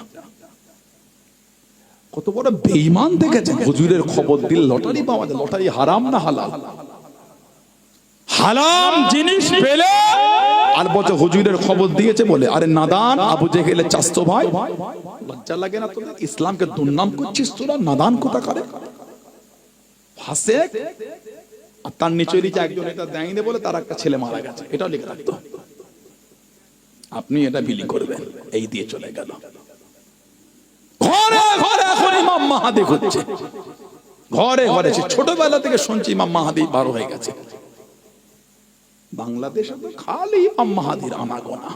কত বড় বেঈমান দেখেছেন। হুজুরের খবর দিল লটারি পাওয়া যায়। লটারি হারাম না হালাল? হারাম জিনিস পেলে আর বলছে হুজুরের খবর দিয়েছে বলে। আরে নাদান আবু জেহেলের চাচতো ভাই, লজ্জা লাগে না তোদের? ইসলামকে দুর্নাম করছিস তোরা, নাদান কোথা করে ফাসেক। আর তার নিচে লিখে একজন এটা দেয়নি বলে তার একটা ছেলে মারা গেছে, এটাও লিখে রাখতো। আপনি এটা বিলি করবেন, এই দিয়ে চলে গেল। ঘরে ঘরে এখন ইমাম মাহাদি হচ্ছে, ঘরে ঘরে। ছোটবেলা থেকে শুনছি ইমাম মাহাদি বার হয়ে গেছে। বাংলাদেশে তো খালি ইমাম মাহাদির আনাগোনা,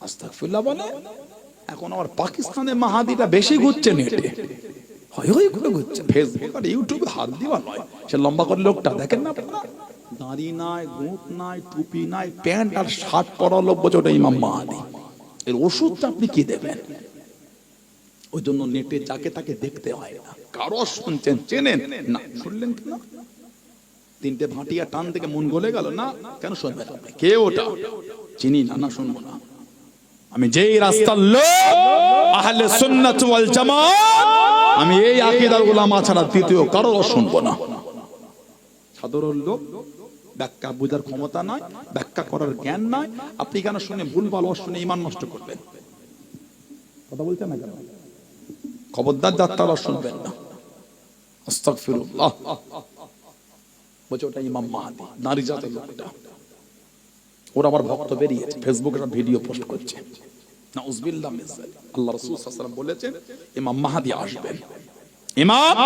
আস্তাগফিরুল্লাহ বলে। এখন আবার পাকিস্তানে মাহাদিটা বেশি ঘুরছে নেটে, হয় হয় করে ঘুরছে। ফেসবুক আর ইউটিউবে হাত দিবা নয়। সে লম্বা করে লোকটা দেখেন না আপনারা, দাড়ি নাই, গোঁফ নাই, টুপি নাই, প্যান্ট আর শার্ট পরা লোক বলছে ওটা ইমাম মাহাদি। এর ওষুধটা আপনি কি দেবেন? ওই জন্য নেটে যাকে তাকে দেখতে হয় না। কারো শুনছেন, চেনেন না, শুনলেন কেন? 3টে ভাটিয়া টান থেকে মন গলে গেল না, কেন শুনবেন? কে ওটা? চিনি না, না শুনবো না। আমি যেই রাস্তার লোক, আহলে সুন্নাত ওয়াল জামাত, আমি এই আকীদার উলামা ছাড়া দ্বিতীয় কারো শুনবো না। সাধারণ লোক, ব্যাখ্যা বোঝার ক্ষমতা নাই, ব্যাখ্যা করার জ্ঞান নাই। আপনি কেন শুনে ভুলভাল শুনে ঈমান নষ্ট করবেন? কথা বলছেন না কেন? খবরদার যাত্রা শুনবেন না। আস্তাগফিরুল্লাহ। বলছে ওটা ইমাম মাহাদি, নারী জাতের লোকটা। ওরা আমার ভক্ত বেরিয়েছে, ফেসবুকে ভিডিও পোস্ট করছে। নাউযুবিল্লাহ মিন যালিক। আল্লাহ রাসূল সাল্লাল্লাহু আলাইহি ওয়াসাল্লাম বলেছেন ইমাম মাহাদি আসবেন, ইমাম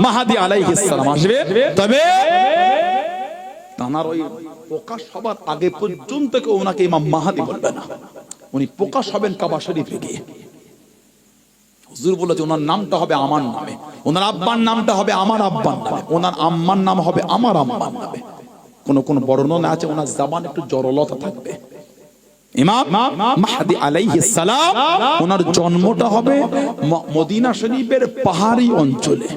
মাহাদি আলাইহিস সালাম আসবে। তবে তানার ওই প্রকাশ হবার আগে পর্যন্ত কেউ ওনাকে ইমাম মাহাদি বলবে না। উনি প্রকাশ হবেন কাবা শরীফে গিয়ে। হুজুর বলেছে ওনার নামটা হবে আমার নামে, ওনার আব্বার নামটা হবে আমার আব্বার নামে, ওনার আম্মার নাম হবে আমার আম্মার নামে। কোন কোন বর্ণনা আছে ওনার জবান একটু জড়লতা থাকবে। ইমাম মাহদি আলাইহিস সালাম, ওনার জন্মটা হবে মদিনা শরীফের পাহাড়ি অঞ্চলে।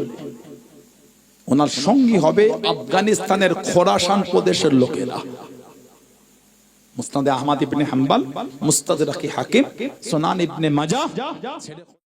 ওনার সঙ্গী হবে আফগানিস্তানের খোরাসান প্রদেশের লোকেরা। মুসনাদে আহমদ ইবনে হাম্বল, মুস্তাদরাকে হাকিম, সুনান ইবনে মাজাহ।